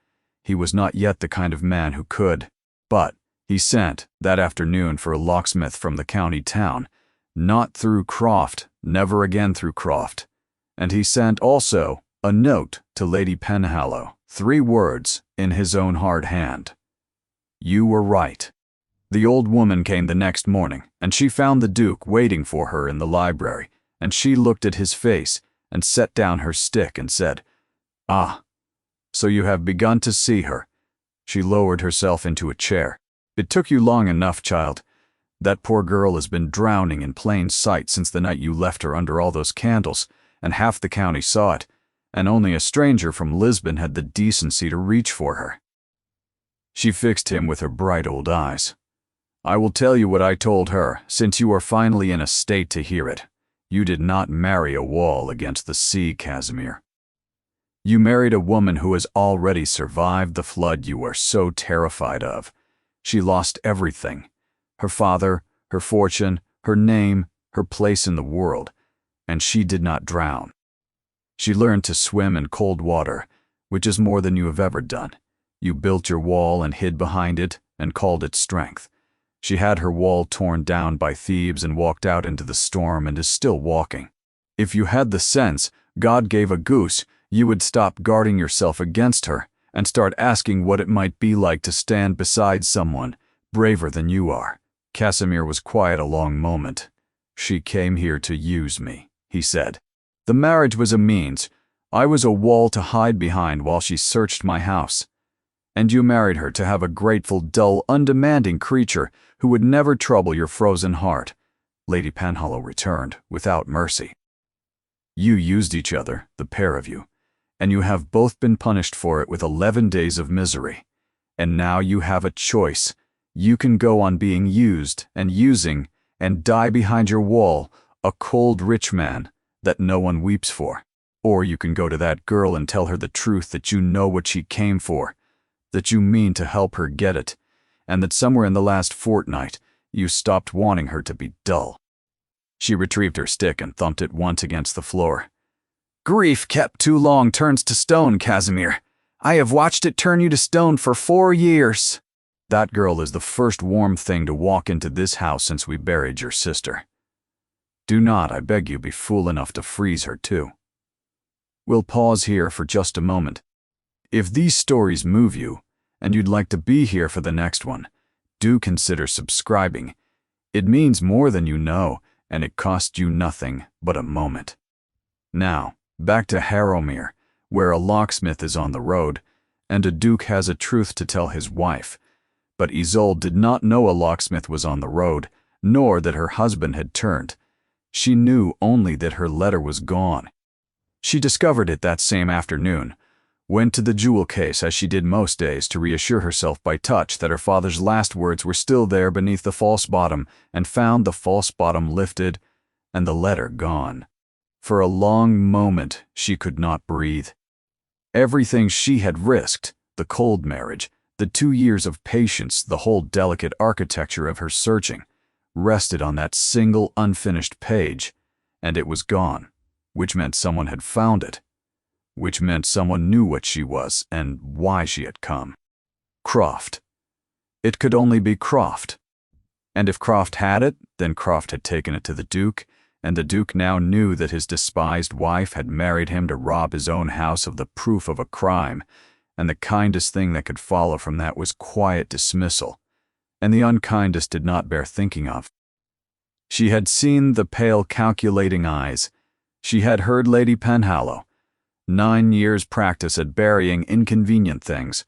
He was not yet the kind of man who could, but he sent that afternoon for a locksmith from the county town, not through Croft, never again through Croft. And he sent also a note to Lady Penhallow, 3 words in his own hard hand. "You were right." The old woman came the next morning, and she found the Duke waiting for her in the library, and she looked at his face and set down her stick and said, "Ah, so you have begun to see her." She lowered herself into a chair. "It took you long enough, child. That poor girl has been drowning in plain sight since the night you left her under all those candles, and half the county saw it, and only a stranger from Lisbon had the decency to reach for her." She fixed him with her bright old eyes. "I will tell you what I told her, since you are finally in a state to hear it. You did not marry a wall against the sea, Casimir. You married a woman who has already survived the flood you are so terrified of. She lost everything: her father, her fortune, her name, her place in the world, and she did not drown. She learned to swim in cold water, which is more than you have ever done. You built your wall and hid behind it and called it strength. She had her wall torn down by thieves and walked out into the storm and is still walking. If you had the sense God gave a goose, you would stop guarding yourself against her and start asking what it might be like to stand beside someone braver than you are." Casimir was quiet a long moment. "She came here to use me," he said. "The marriage was a means. I was a wall to hide behind while she searched my house. And you married her to have a grateful, dull, undemanding creature who would never trouble your frozen heart," Lady Penhallow returned, without mercy. "You used each other, the pair of you, and you have both been punished for it with 11 days of misery. And now you have a choice. You can go on being used and using and die behind your wall, a cold rich man that no one weeps for. Or you can go to that girl and tell her the truth, that you know what she came for, that you mean to help her get it, and that somewhere in the last fortnight you stopped wanting her to be dull." She retrieved her stick and thumped it once against the floor. "Grief kept too long turns to stone, Casimir. I have watched it turn you to stone for 4 years. That girl is the first warm thing to walk into this house since we buried your sister. Do not, I beg you, be fool enough to freeze her too." We'll pause here for just a moment. If these stories move you, and you'd like to be here for the next one, do consider subscribing. It means more than you know, and it costs you nothing but a moment. Now, back to Harrowmere, where a locksmith is on the road, and a duke has a truth to tell his wife. But Isolde did not know a locksmith was on the road, nor that her husband had turned. She knew only that her letter was gone. She discovered it that same afternoon, went to the jewel case as she did most days to reassure herself by touch that her father's last words were still there beneath the false bottom, and found the false bottom lifted and the letter gone. For a long moment she could not breathe. Everything she had risked, the cold marriage, the 2 years of patience, the whole delicate architecture of her searching, rested on that single unfinished page, and it was gone, which meant someone had found it, which meant someone knew what she was and why she had come. Croft. It could only be Croft. And if Croft had it, then Croft had taken it to the Duke, and the Duke now knew that his despised wife had married him to rob his own house of the proof of a crime, and the kindest thing that could follow from that was quiet dismissal, and the unkindest did not bear thinking of. She had seen the pale calculating eyes. She had heard Lady Penhallow. 9 years' practice at burying inconvenient things.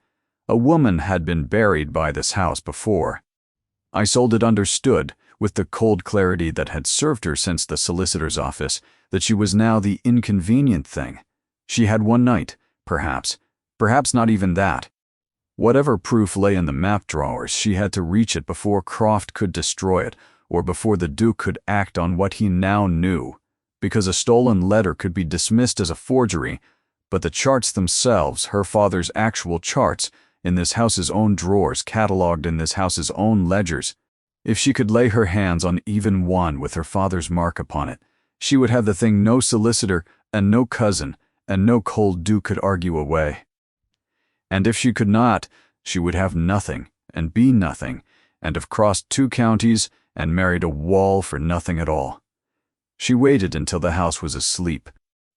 A woman had been buried by this house before. Isolde understood, with the cold clarity that had served her since the solicitor's office, that she was now the inconvenient thing. She had one night, perhaps not even that. Whatever proof lay in the map drawers, she had to reach it before Croft could destroy it, or before the Duke could act on what he now knew, because a stolen letter could be dismissed as a forgery, but the charts themselves, her father's actual charts, in this house's own drawers, catalogued in this house's own ledgers, if she could lay her hands on even one with her father's mark upon it, she would have the thing no solicitor and no cousin and no cold Duke could argue away. And if she could not, she would have nothing and be nothing, and have crossed 2 counties and married a wall for nothing at all. She waited until the house was asleep.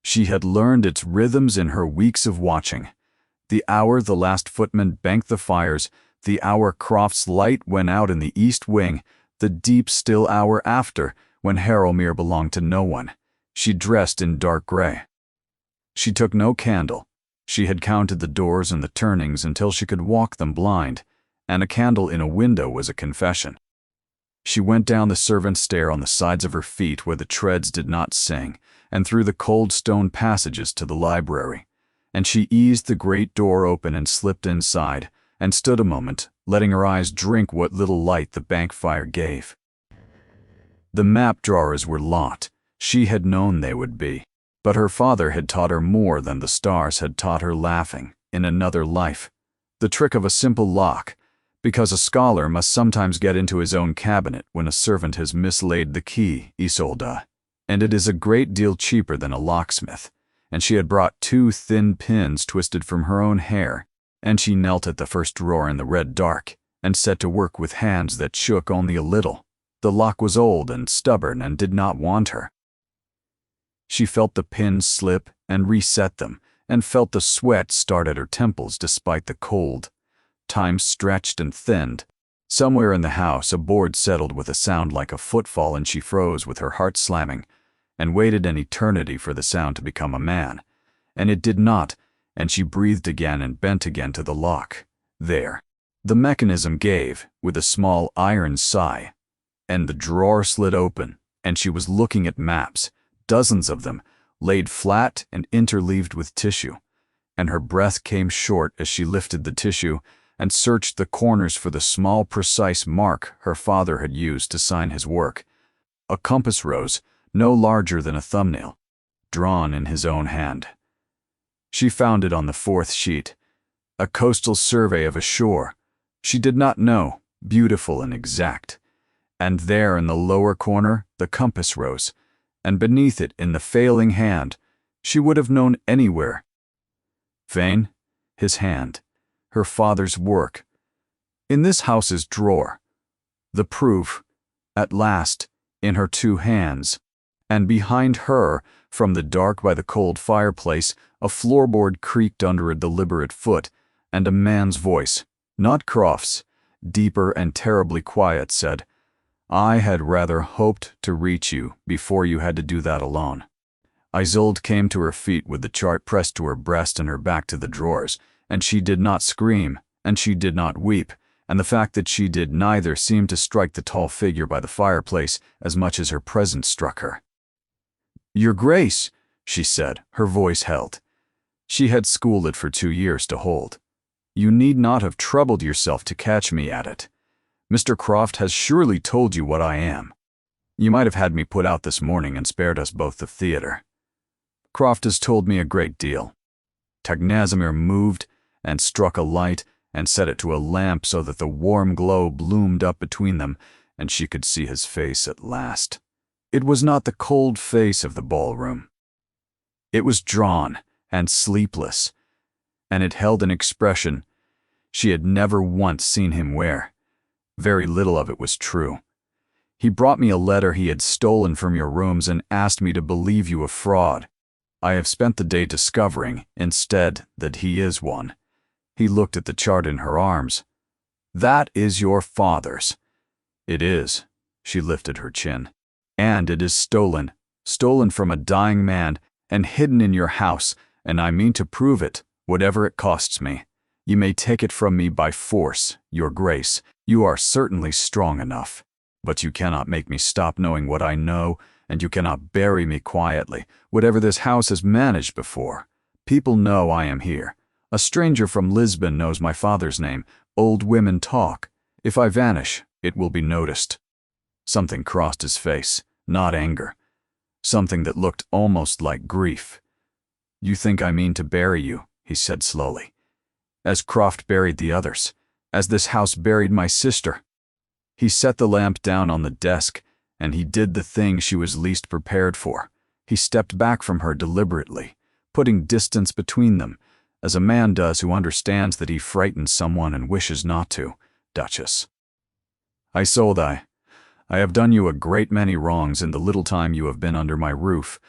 She had learned its rhythms in her weeks of watching. The hour the last footman banked the fires, the hour Croft's light went out in the east wing, the deep still hour after, when Harrowmere belonged to no one. She dressed in dark gray. She took no candle. She had counted the doors and the turnings until she could walk them blind, and a candle in a window was a confession. She went down the servants' stair on the sides of her feet where the treads did not sing, and through the cold stone passages to the library, and she eased the great door open and slipped inside, and stood a moment, letting her eyes drink what little light the bank fire gave. The map drawers were locked. She had known they would be, but her father had taught her more than the stars had taught her laughing, in another life. The trick of a simple lock, because a scholar must sometimes get into his own cabinet when a servant has mislaid the key, Isolde, and it is a great deal cheaper than a locksmith, and she had brought 2 thin pins twisted from her own hair, and she knelt at the first drawer in the red dark, and set to work with hands that shook only a little. The lock was old and stubborn and did not want her. She felt the pins slip and reset them, and felt the sweat start at her temples despite the cold. Time stretched and thinned. Somewhere in the house a board settled with a sound like a footfall, and she froze with her heart slamming, and waited an eternity for the sound to become a man. And it did not, and she breathed again and bent again to the lock. There. The mechanism gave, with a small iron sigh, and the drawer slid open, and she was looking at maps, dozens of them, laid flat and interleaved with tissue, and her breath came short as she lifted the tissue and searched the corners for the small precise mark her father had used to sign his work. A compass rose, no larger than a thumbnail, drawn in his own hand. She found it on the 4th sheet, a coastal survey of a shore. She did not know, beautiful and exact. And there in the lower corner the compass rose, and beneath it in the failing hand, she would have known anywhere. Vain, his hand, her father's work. In this house's drawer, the proof, at last, in her 2 hands, and behind her, from the dark by the cold fireplace, a floorboard creaked under a deliberate foot, and a man's voice, not Croft's, deeper and terribly quiet, said, "I had rather hoped to reach you before you had to do that alone." Isolde came to her feet with the chart pressed to her breast and her back to the drawers, and she did not scream, and she did not weep, and the fact that she did neither seemed to strike the tall figure by the fireplace as much as her presence struck her. "Your Grace," she said, her voice held. She had schooled it for 2 years to hold. "You need not have troubled yourself to catch me at it. Mr. Croft has surely told you what I am. You might have had me put out this morning and spared us both the theater. Croft has told me a great deal." Tagnazamir moved and struck a light and set it to a lamp so that the warm glow bloomed up between them, and she could see his face at last. It was not the cold face of the ballroom. It was drawn and sleepless, and it held an expression she had never once seen him wear. Very little of it was true. He brought me a letter he had stolen from your rooms and asked me to believe you a fraud. I have spent the day discovering, instead, that he is one." He looked at the chart in her arms. "That is your father's." "It is." She lifted her chin. "And it is stolen from a dying man, and hidden in your house, and I mean to prove it, whatever it costs me. You may take it from me by force, your grace. You are certainly strong enough. But you cannot make me stop knowing what I know, and you cannot bury me quietly, whatever this house has managed before. People know I am here. A stranger from Lisbon knows my father's name. Old women talk. If I vanish, it will be noticed." Something crossed his face, not anger. Something that looked almost like grief. "You think I mean to bury you," he said slowly. "As Croft buried the others. As this house buried my sister." He set the lamp down on the desk, and he did the thing she was least prepared for. He stepped back from her deliberately, putting distance between them, as a man does who understands that he frightens someone and wishes not to. "Duchess, I have done you a great many wrongs in the little time you have been under my roof,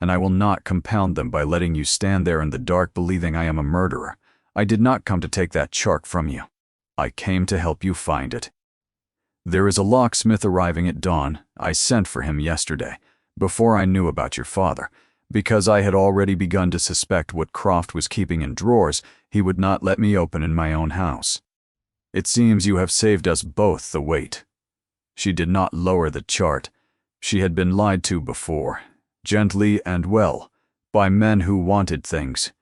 and I will not compound them by letting you stand there in the dark believing I am a murderer. I did not come to take that chart from you. I came to help you find it. There is a locksmith arriving at dawn. I sent for him yesterday, before I knew about your father. Because I had already begun to suspect what Croft was keeping in drawers, he would not let me open in my own house. It seems you have saved us both the wait." She did not lower the chart. She had been lied to before, gently and well, by men who wanted things.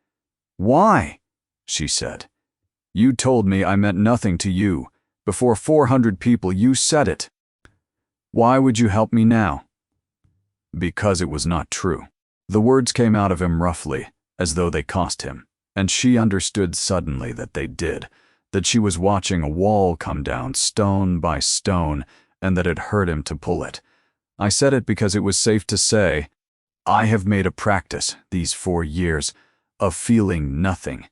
"Why?" she said. "You told me I meant nothing to you. Before 400 people you said it. Why would you help me now?" "Because it was not true." The words came out of him roughly, as though they cost him, and she understood suddenly that they did, that she was watching a wall come down stone by stone, and that it hurt him to pull it. "I said it because it was safe to say. I have made a practice, these 4 years, of feeling nothing,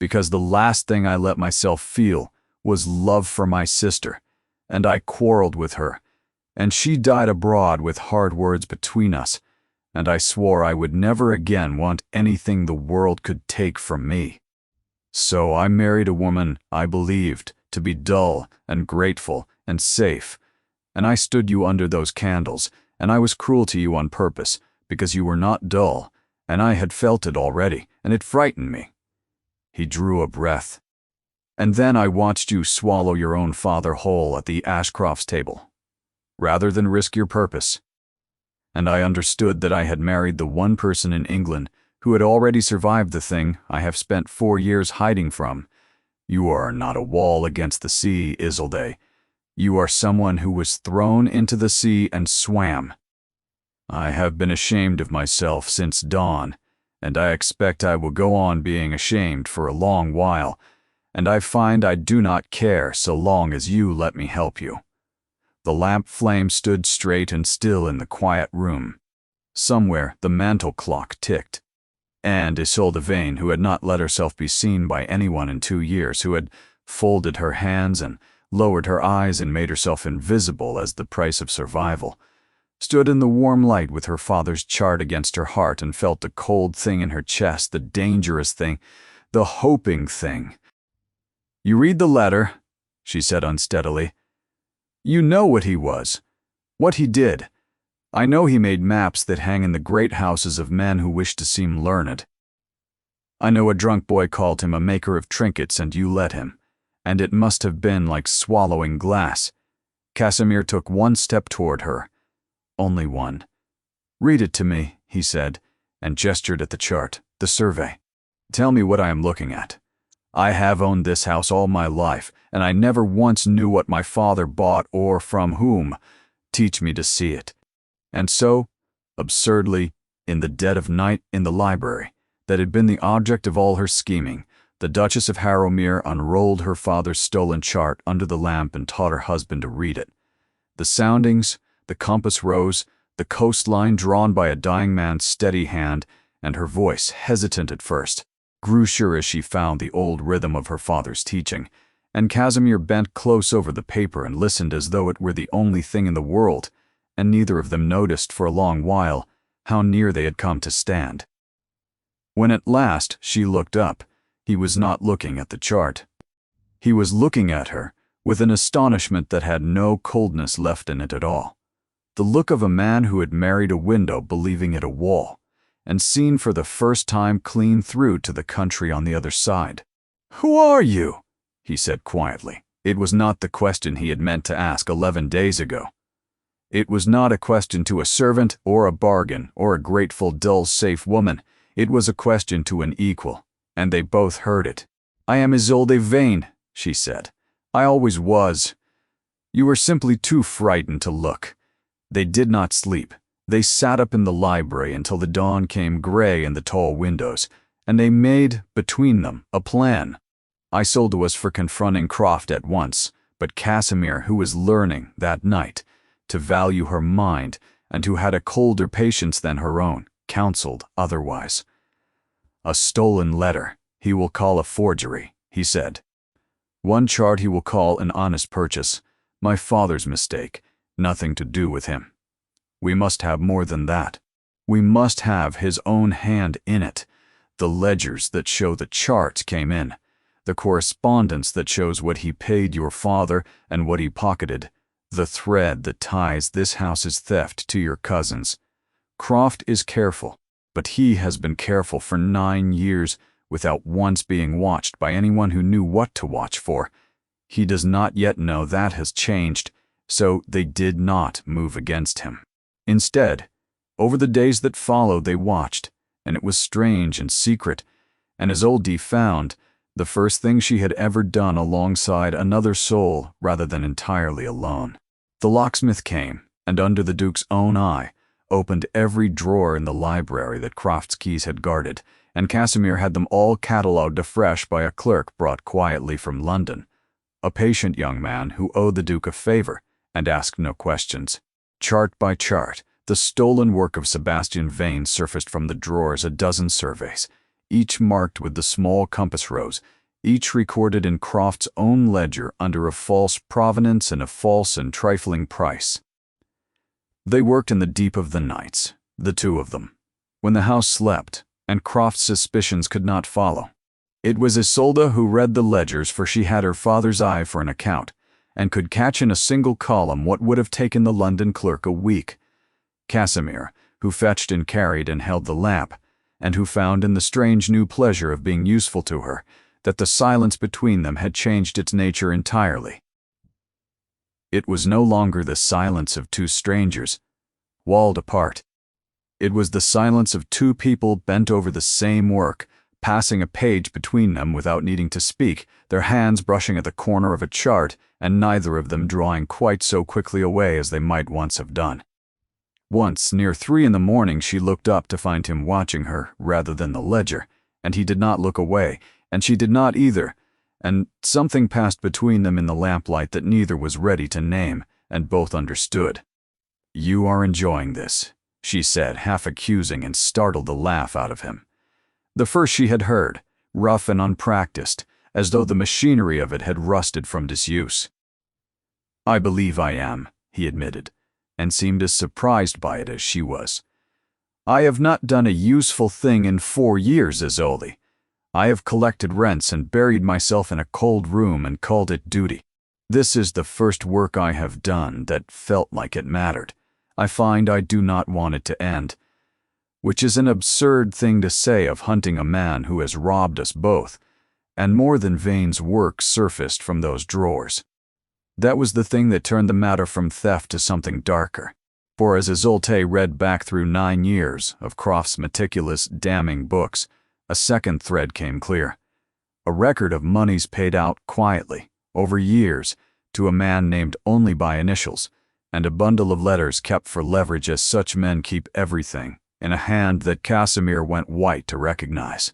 because the last thing I let myself feel was love for my sister, and I quarreled with her, and she died abroad with hard words between us, and I swore I would never again want anything the world could take from me. So I married a woman I believed to be dull and grateful and safe, and I stood you under those candles, and I was cruel to you on purpose, because you were not dull, and I had felt it already, and it frightened me." He drew a breath. "And then I watched you swallow your own father whole at the Ashcroft's table, rather than risk your purpose. And I understood that I had married the one person in England who had already survived the thing I have spent 4 years hiding from. You are not a wall against the sea, Isolde. You are someone who was thrown into the sea and swam. I have been ashamed of myself since dawn, and I expect I will go on being ashamed for a long while, and I find I do not care so long as you let me help you." The lamp flame stood straight and still in the quiet room. Somewhere the mantel clock ticked, and Isolde Vane, who had not let herself be seen by anyone in 2 years, who had folded her hands and lowered her eyes and made herself invisible as the price of survival, stood in the warm light with her father's chart against her heart and felt the cold thing in her chest, the dangerous thing, the hoping thing. "You read the letter," she said unsteadily. "You know what he was, what he did. I know he made maps that hang in the great houses of men who wish to seem learned. I know a drunk boy called him a maker of trinkets and you let him, and it must have been like swallowing glass." Casimir took one step toward her. Only one. "Read it to me," he said, and gestured at the chart, the survey. "Tell me what I am looking at. I have owned this house all my life, and I never once knew what my father bought or from whom. Teach me to see it." And so, absurdly, in the dead of night in the library, that had been the object of all her scheming, the Duchess of Harrowmere unrolled her father's stolen chart under the lamp and taught her husband to read it. The soundings, the compass rose, the coastline drawn by a dying man's steady hand, and her voice, hesitant at first, grew sure as she found the old rhythm of her father's teaching, and Casimir bent close over the paper and listened as though it were the only thing in the world, and neither of them noticed for a long while how near they had come to stand. When at last she looked up, he was not looking at the chart. He was looking at her with an astonishment that had no coldness left in it at all. The look of a man who had married a window believing it a wall, and seen for the first time clean through to the country on the other side. "Who are you?" he said quietly. It was not the question he had meant to ask 11 days ago. It was not a question to a servant or a bargain or a grateful, dull, safe woman. It was a question to an equal, and they both heard it. "I am Isolde Vane," she said. "I always was. You were simply too frightened to look." They did not sleep. They sat up in the library until the dawn came gray in the tall windows, and they made, between them, a plan. Isolde was for confronting Croft at once, but Casimir, who was learning, that night, to value her mind and who had a colder patience than her own, counseled otherwise. "A stolen letter he will call a forgery," he said. "One chart he will call an honest purchase. My father's mistake, nothing to do with him. We must have more than that. We must have his own hand in it. The ledgers that show the charts came in. The correspondence that shows what he paid your father and what he pocketed. The thread that ties this house's theft to your cousin's. Croft is careful, but he has been careful for 9 years without once being watched by anyone who knew what to watch for. He does not yet know that has changed, so they did not move against him. Instead, over the days that followed they watched, and it was strange and secret, and Isolde found the first thing she had ever done alongside another soul rather than entirely alone. The locksmith came, and under the Duke's own eye, opened every drawer in the library that Croft's keys had guarded, and Casimir had them all catalogued afresh by a clerk brought quietly from London, a patient young man who owed the Duke a favor and asked no questions. Chart by chart, the stolen work of Sebastian Vane surfaced from the drawers, a dozen surveys, each marked with the small compass rose, each recorded in Croft's own ledger under a false provenance and a false and trifling price. They worked in the deep of the nights, the two of them, when the house slept, and Croft's suspicions could not follow. It was Isolde who read the ledgers, for she had her father's eye for an account, and could catch in a single column what would have taken the London clerk a week. Casimir, who fetched and carried and held the lamp, and who found in the strange new pleasure of being useful to her that the silence between them had changed its nature entirely. It was no longer the silence of two strangers, walled apart. It was the silence of two people bent over the same work, passing a page between them without needing to speak, their hands brushing at the corner of a chart, and neither of them drawing quite so quickly away as they might once have done. Once, near 3 in the morning, she looked up to find him watching her rather than the ledger, and he did not look away, and she did not either, and something passed between them in the lamplight that neither was ready to name, and both understood. "You are enjoying this," she said, half accusing, and startled the laugh out of him. The first she had heard, rough and unpracticed, as though the machinery of it had rusted from disuse. "I believe I am," he admitted, and seemed as surprised by it as she was. "I have not done a useful thing in 4 years, Isolde. I have collected rents and buried myself in a cold room and called it duty. This is the first work I have done that felt like it mattered. I find I do not want it to end. Which is an absurd thing to say of hunting a man who has robbed us both, and more than Vane's work surfaced from those drawers. That was the thing that turned the matter from theft to something darker. For as Isolde read back through 9 years of Croft's meticulous, damning books, a second thread came clear. A record of monies paid out quietly, over years, to a man named only by initials, and a bundle of letters kept for leverage as such men keep everything, in a hand that Casimir went white to recognize.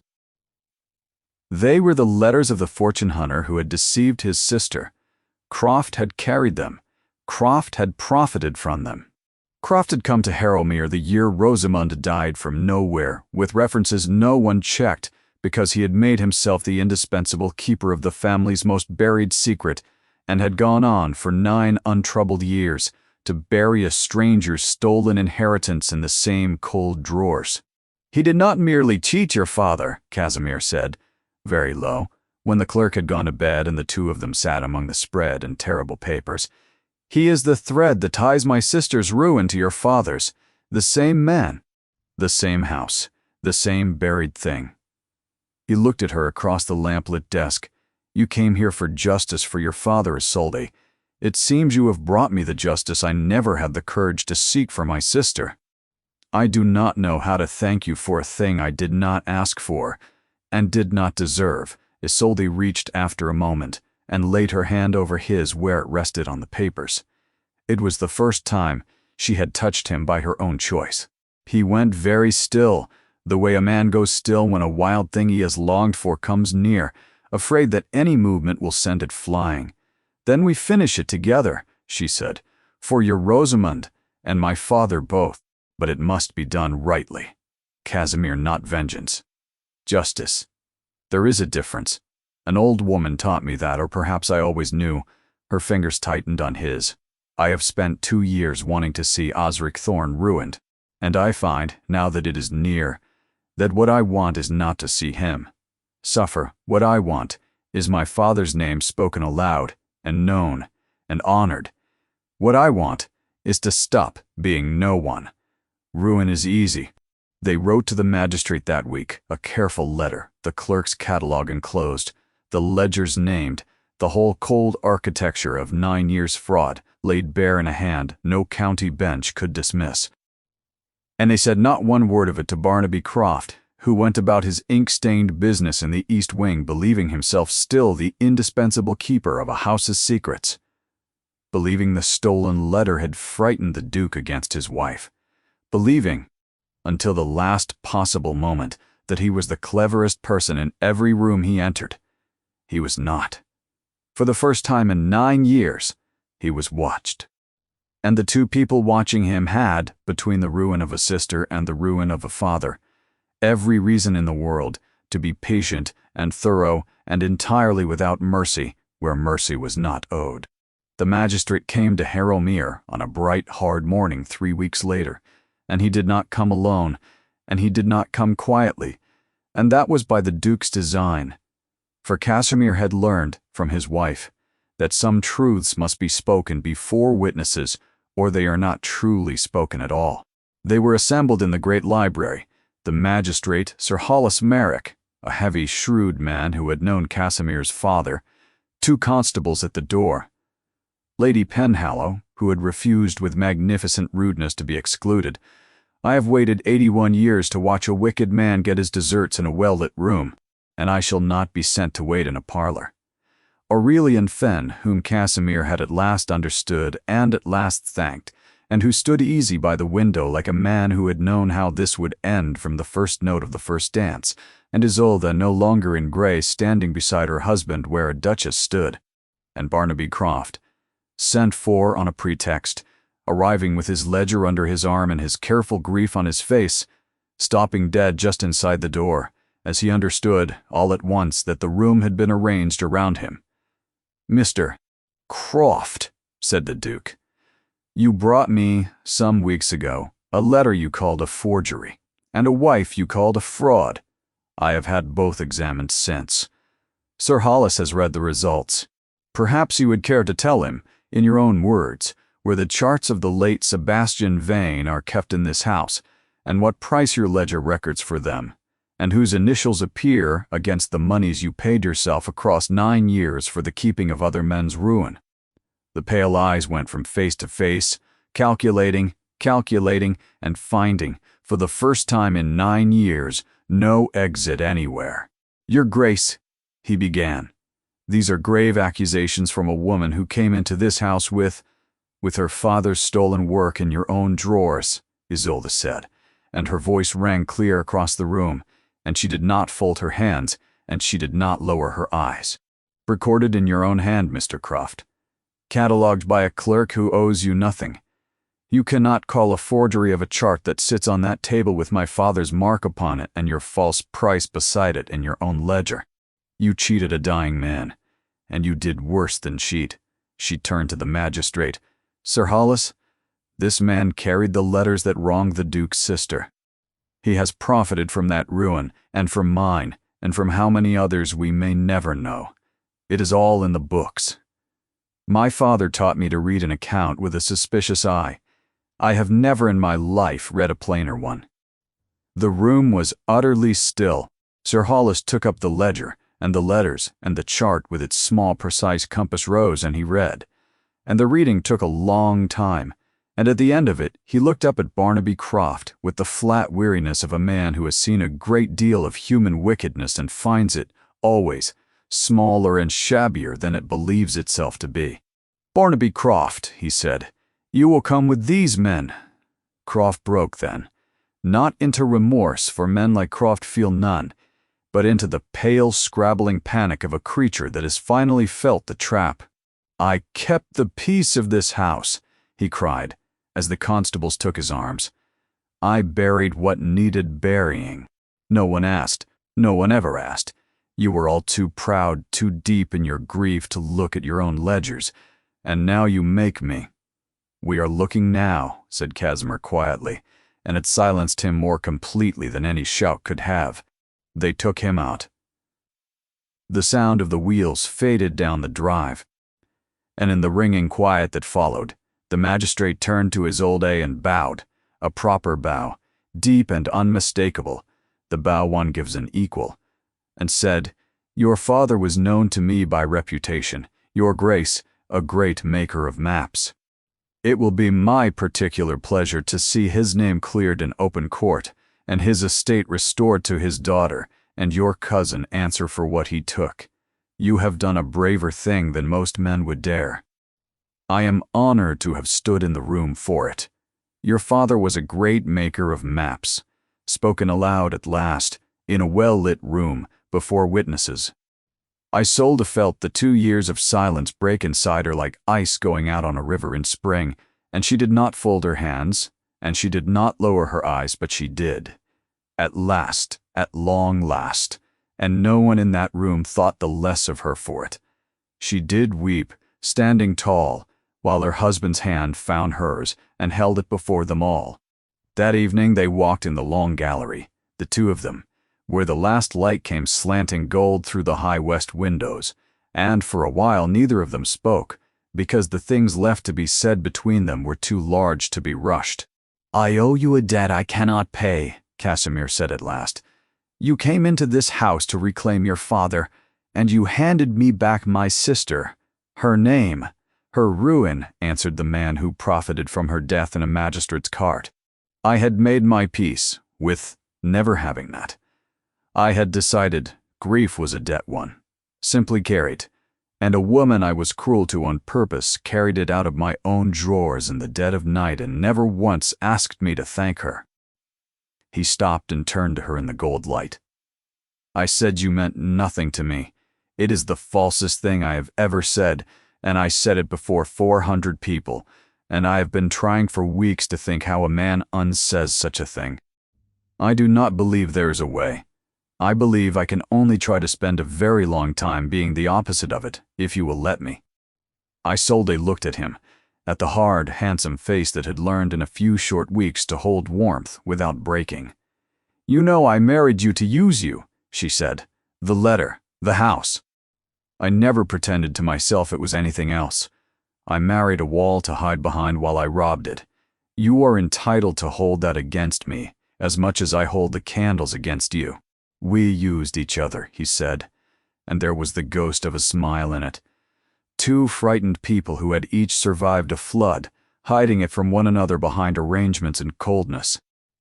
They were the letters of the fortune hunter who had deceived his sister. Croft had carried them. Croft had profited from them. Croft had come to Harrowmere the year Rosamund died from nowhere, with references no one checked, because he had made himself the indispensable keeper of the family's most buried secret, and had gone on for 9 untroubled years to bury a stranger's stolen inheritance in the same cold drawers. "He did not merely cheat your father," Casimir said, very low, when the clerk had gone to bed and the two of them sat among the spread and terrible papers. "He is the thread that ties my sister's ruin to your father's. The same man, the same house, the same buried thing." He looked at her across the lamplit desk. "You came here for justice for your father, Isolde. It seems you have brought me the justice I never had the courage to seek for my sister. I do not know how to thank you for a thing I did not ask for, and did not deserve." Isolde reached after a moment, and laid her hand over his where it rested on the papers. It was the first time she had touched him by her own choice. He went very still, the way a man goes still when a wild thing he has longed for comes near, afraid that any movement will send it flying. "Then we finish it together," she said, "for your Rosamund and my father both. But it must be done rightly. Casimir, not vengeance. Justice. There is a difference. An old woman taught me that, or perhaps I always knew." Her fingers tightened on his. "I have spent 2 years wanting to see Osric Thorne ruined, and I find, now that it is near, that what I want is not to see him suffer. What I want is my father's name spoken aloud, and known, and honored. What I want is to stop being no one. Ruin is easy." They wrote to the magistrate that week, a careful letter, the clerk's catalog enclosed, the ledgers named, the whole cold architecture of 9 years' fraud laid bare in a hand no county bench could dismiss. And they said not one word of it to Barnaby Croft, who went about his ink-stained business in the East Wing, believing himself still the indispensable keeper of a house's secrets, believing the stolen letter had frightened the Duke against his wife, believing, until the last possible moment, that he was the cleverest person in every room he entered. He was not. For the first time in 9 years, he was watched. And the two people watching him had, between the ruin of a sister and the ruin of a father, every reason in the world to be patient and thorough and entirely without mercy where mercy was not owed. The magistrate came to Harrowmere on a bright, hard morning 3 weeks later, and he did not come alone, and he did not come quietly, and that was by the Duke's design. For Casimir had learned, from his wife, that some truths must be spoken before witnesses, or they are not truly spoken at all. They were assembled in the great library, the magistrate, Sir Hollis Merrick, a heavy, shrewd man who had known Casimir's father, 2 constables at the door, Lady Penhallow, who had refused with magnificent rudeness to be excluded. "I have waited 81 years to watch a wicked man get his deserts in a well-lit room, and I shall not be sent to wait in a parlor." Aurelian Fenn, whom Casimir had at last understood and at last thanked, and who stood easy by the window like a man who had known how this would end from the first note of the first dance, and Isolde, no longer in grey, standing beside her husband where a duchess stood, and Barnaby Croft, sent for on a pretext, arriving with his ledger under his arm and his careful grief on his face, stopping dead just inside the door, as he understood, all at once, that the room had been arranged around him. "Mr. Croft," said the Duke, "you brought me, some weeks ago, a letter you called a forgery, and a wife you called a fraud. I have had both examined since. Sir Hollis has read the results. Perhaps you would care to tell him, in your own words, where the charts of the late Sebastian Vane are kept in this house, and what price your ledger records for them, and whose initials appear against the moneys you paid yourself across 9 years for the keeping of other men's ruin." The pale eyes went from face to face, calculating, and finding, for the first time in 9 years, no exit anywhere. "Your Grace," he began, "these are grave accusations from a woman who came into this house with her father's stolen work in your own drawers," Isolde said, and her voice rang clear across the room, and she did not fold her hands, and she did not lower her eyes. "Recorded in your own hand, Mr. Croft. Catalogued by a clerk who owes you nothing. You cannot call a forgery of a chart that sits on that table with my father's mark upon it and your false price beside it in your own ledger. You cheated a dying man, and you did worse than cheat." She turned to the magistrate. "Sir Hollis, this man carried the letters that wronged the Duke's sister. He has profited from that ruin, and from mine, and from how many others we may never know. It is all in the books. My father taught me to read an account with a suspicious eye. I have never in my life read a plainer one." The room was utterly still. Sir Hollis took up the ledger, and the letters, and the chart with its small precise compass rose, and he read. And the reading took a long time, and at the end of it he looked up at Barnaby Croft with the flat weariness of a man who has seen a great deal of human wickedness and finds it, always, smaller and shabbier than it believes itself to be. "Barnaby Croft," he said, "you will come with these men." Croft broke then, not into remorse, for men like Croft feel none, but into the pale, scrabbling panic of a creature that has finally felt the trap. "I kept the peace of this house," he cried, as the constables took his arms. "I buried what needed burying. No one asked, no one ever asked. You were all too proud, too deep in your grief to look at your own ledgers, and now you make me." "We are looking now," said Casimir quietly, and it silenced him more completely than any shout could have. They took him out. The sound of the wheels faded down the drive, and in the ringing quiet that followed, the magistrate turned to his old A and bowed, a proper bow, deep and unmistakable, the bow one gives an equal, and said, "Your father was known to me by reputation, your grace, a great maker of maps. It will be my particular pleasure to see his name cleared in open court, and his estate restored to his daughter, and your cousin answer for what he took. You have done a braver thing than most men would dare. I am honored to have stood in the room for it. Your father was a great maker of maps," spoken aloud at last, in a well-lit room, before witnesses. Isolde felt the 2 years of silence break inside her like ice going out on a river in spring, and she did not fold her hands, and she did not lower her eyes, but she did. At last, at long last, and no one in that room thought the less of her for it. She did weep, standing tall, while her husband's hand found hers and held it before them all. That evening they walked in the long gallery, the two of them, where the last light came slanting gold through the high west windows, and for a while neither of them spoke, because the things left to be said between them were too large to be rushed. "I owe you a debt I cannot pay," Casimir said at last. "You came into this house to reclaim your father, and you handed me back my sister. Her name, her ruin," answered the man who profited from her death in a magistrate's cart. "I had made my peace with never having that. I had decided grief was a debt one, simply carried, and a woman I was cruel to on purpose carried it out of my own drawers in the dead of night and never once asked me to thank her." He stopped and turned to her in the gold light. "I said you meant nothing to me. It is the falsest thing I have ever said, and I said it before 400 people, and I have been trying for weeks to think how a man unsays such a thing. I do not believe there is a way. I believe I can only try to spend a very long time being the opposite of it, if you will let me." Isolde looked at him, at the hard, handsome face that had learned in a few short weeks to hold warmth without breaking. "You know I married you to use you," she said. "The letter, the house. I never pretended to myself it was anything else. I married a wall to hide behind while I robbed it. You are entitled to hold that against me, as much as I hold the candles against you. We used each other," he said, and there was the ghost of a smile in it. "Two frightened people who had each survived a flood, hiding it from one another behind arrangements and coldness.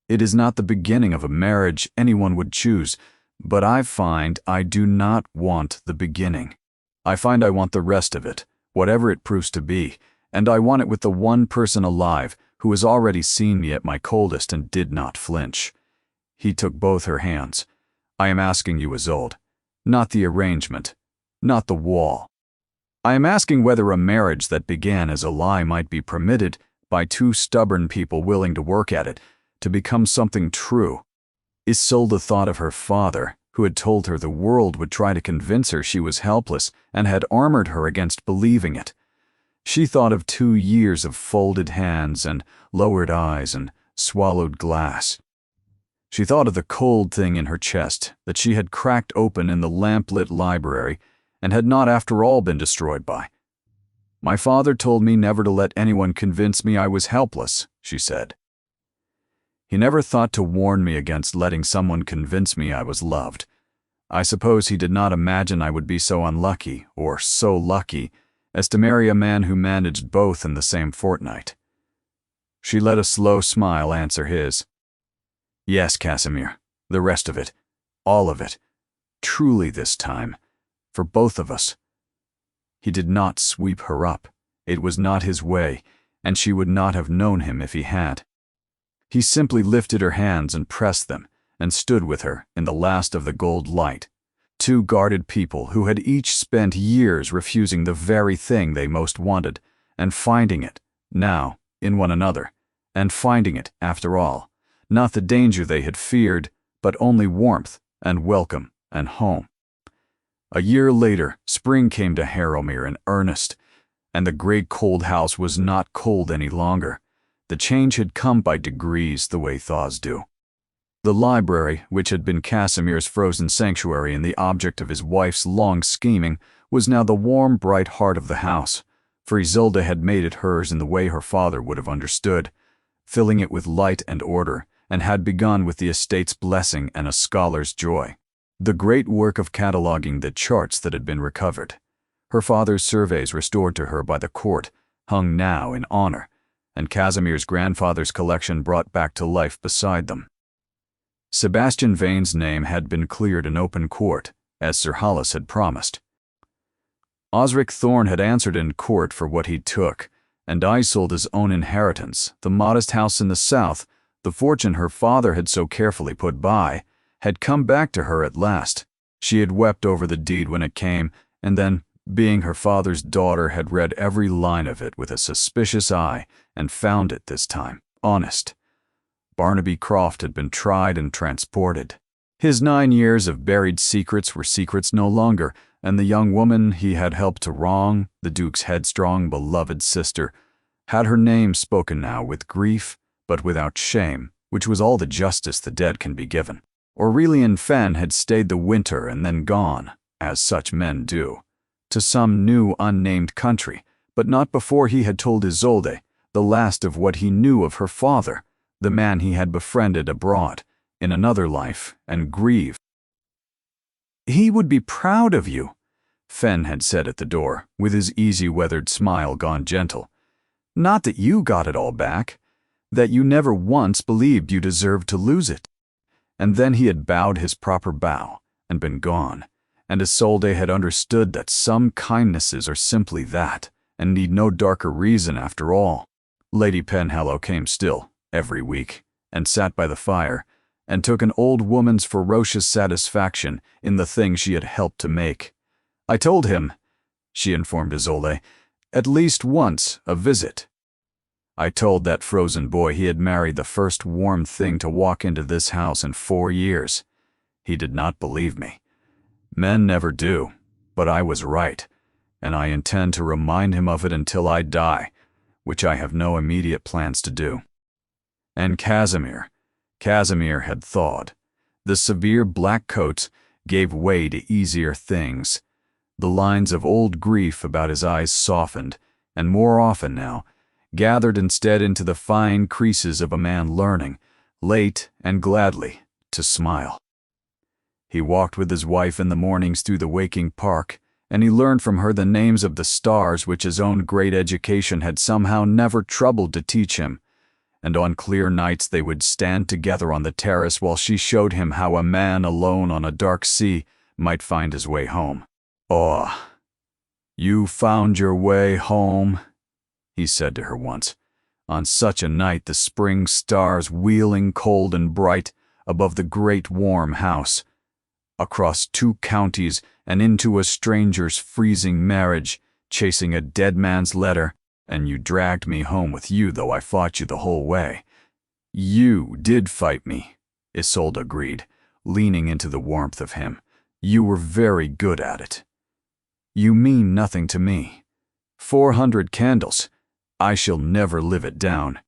It is not the beginning of a marriage anyone would choose, but I find I do not want the beginning. I find I want the rest of it, whatever it proves to be, and I want it with the one person alive who has already seen me at my coldest and did not flinch." He took both her hands. "I am asking you, Isolde, not the arrangement, not the wall. I am asking whether a marriage that began as a lie might be permitted, by two stubborn people willing to work at it, to become something true. Isolde thought of her father, who had told her the world would try to convince her she was helpless and had armored her against believing it. She thought of 2 years of folded hands and lowered eyes and swallowed glass. She thought of the cold thing in her chest that she had cracked open in the lamp-lit library and had not after all been destroyed by. "My father told me never to let anyone convince me I was helpless," she said. "He never thought to warn me against letting someone convince me I was loved. I suppose he did not imagine I would be so unlucky, or so lucky, as to marry a man who managed both in the same fortnight." She let a slow smile answer his. "Yes, Casimir, the rest of it, all of it, truly this time, for both of us." He did not sweep her up. It was not his way, and she would not have known him if he had. He simply lifted her hands and pressed them, and stood with her in the last of the gold light. Two guarded people who had each spent years refusing the very thing they most wanted, and finding it, now, in one another, and finding it, after all, not the danger they had feared, but only warmth and welcome and home. A year later, spring came to Harrowmere in earnest, and the great cold house was not cold any longer. The change had come by degrees, the way thaws do. The library, which had been Casimir's frozen sanctuary and the object of his wife's long scheming, was now the warm, bright heart of the house, for Isolde had made it hers in the way her father would have understood, filling it with light and order, and had begun with the estate's blessing and a scholar's joy. The great work of cataloging the charts that had been recovered, her father's surveys restored to her by the court, hung now in honor, and Casimir's grandfather's collection brought back to life beside them. Sebastian Vane's name had been cleared in open court, as Sir Hollis had promised. Osric Thorne had answered in court for what he took, and Isolde's own inheritance, the modest house in the south, the fortune her father had so carefully put by, had come back to her at last. She had wept over the deed when it came, and then, being her father's daughter, had read every line of it with a suspicious eye, and found it this time honest. Barnaby Croft had been tried and transported. His 9 years of buried secrets were secrets no longer, and the young woman he had helped to wrong, the Duke's headstrong, beloved sister, had her name spoken now with grief, but without shame, which was all the justice the dead can be given. Aurelian Fenn had stayed the winter and then gone, as such men do, to some new unnamed country, but not before he had told Isolde, the last of what he knew of her father, the man he had befriended abroad, in another life, and grieved. "He would be proud of you," Fenn had said at the door, with his easy-weathered smile gone gentle. "Not that you got it all back, that you never once believed you deserved to lose it." And then he had bowed his proper bow, and been gone, and Isolde had understood that some kindnesses are simply that, and need no darker reason after all. Lady Penhallow came still, every week, and sat by the fire, and took an old woman's ferocious satisfaction in the thing she had helped to make. "I told him," she informed Isolde, "at least once a visit. I told that frozen boy he had married the first warm thing to walk into this house in 4 years. He did not believe me. Men never do, but I was right, and I intend to remind him of it until I die, which I have no immediate plans to do." And Casimir had thawed. The severe black coats gave way to easier things. The lines of old grief about his eyes softened, and more often now, gathered instead into the fine creases of a man learning, late and gladly, to smile. He walked with his wife in the mornings through the waking park, and he learned from her the names of the stars which his own great education had somehow never troubled to teach him, and on clear nights they would stand together on the terrace while she showed him how a man alone on a dark sea might find his way home. "Oh, you found your way home," he said to her once, on such a night, the spring stars wheeling cold and bright above the great warm house, across 2 counties and into a stranger's freezing marriage, chasing a dead man's letter, and you dragged me home with you, though I fought you the whole way." "You did fight me," Isolde agreed, leaning into the warmth of him. "You were very good at it." "You mean nothing to me. 400 candles. I shall never live it down."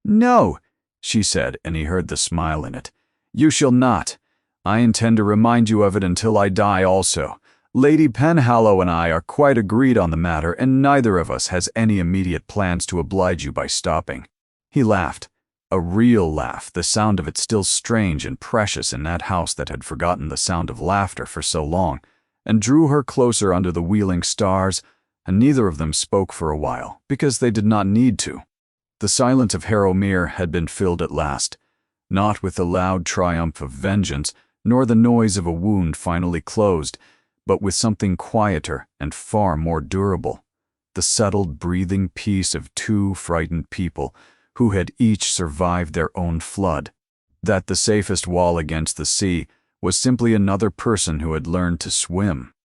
"No," she said, and he heard the smile in it. "You shall not. I intend to remind you of it until I die also. Lady Penhallow and I are quite agreed on the matter, and neither of us has any immediate plans to oblige you by stopping." He laughed. A real laugh, the sound of it still strange and precious in that house that had forgotten the sound of laughter for so long, and drew her closer under the wheeling stars, and neither of them spoke for a while, because they did not need to. The silence of Harrowmere had been filled at last, not with the loud triumph of vengeance, nor the noise of a wound finally closed, but with something quieter and far more durable, the settled breathing peace of two frightened people who had each survived their own flood. That the safest wall against the sea was simply another person who had learned to swim.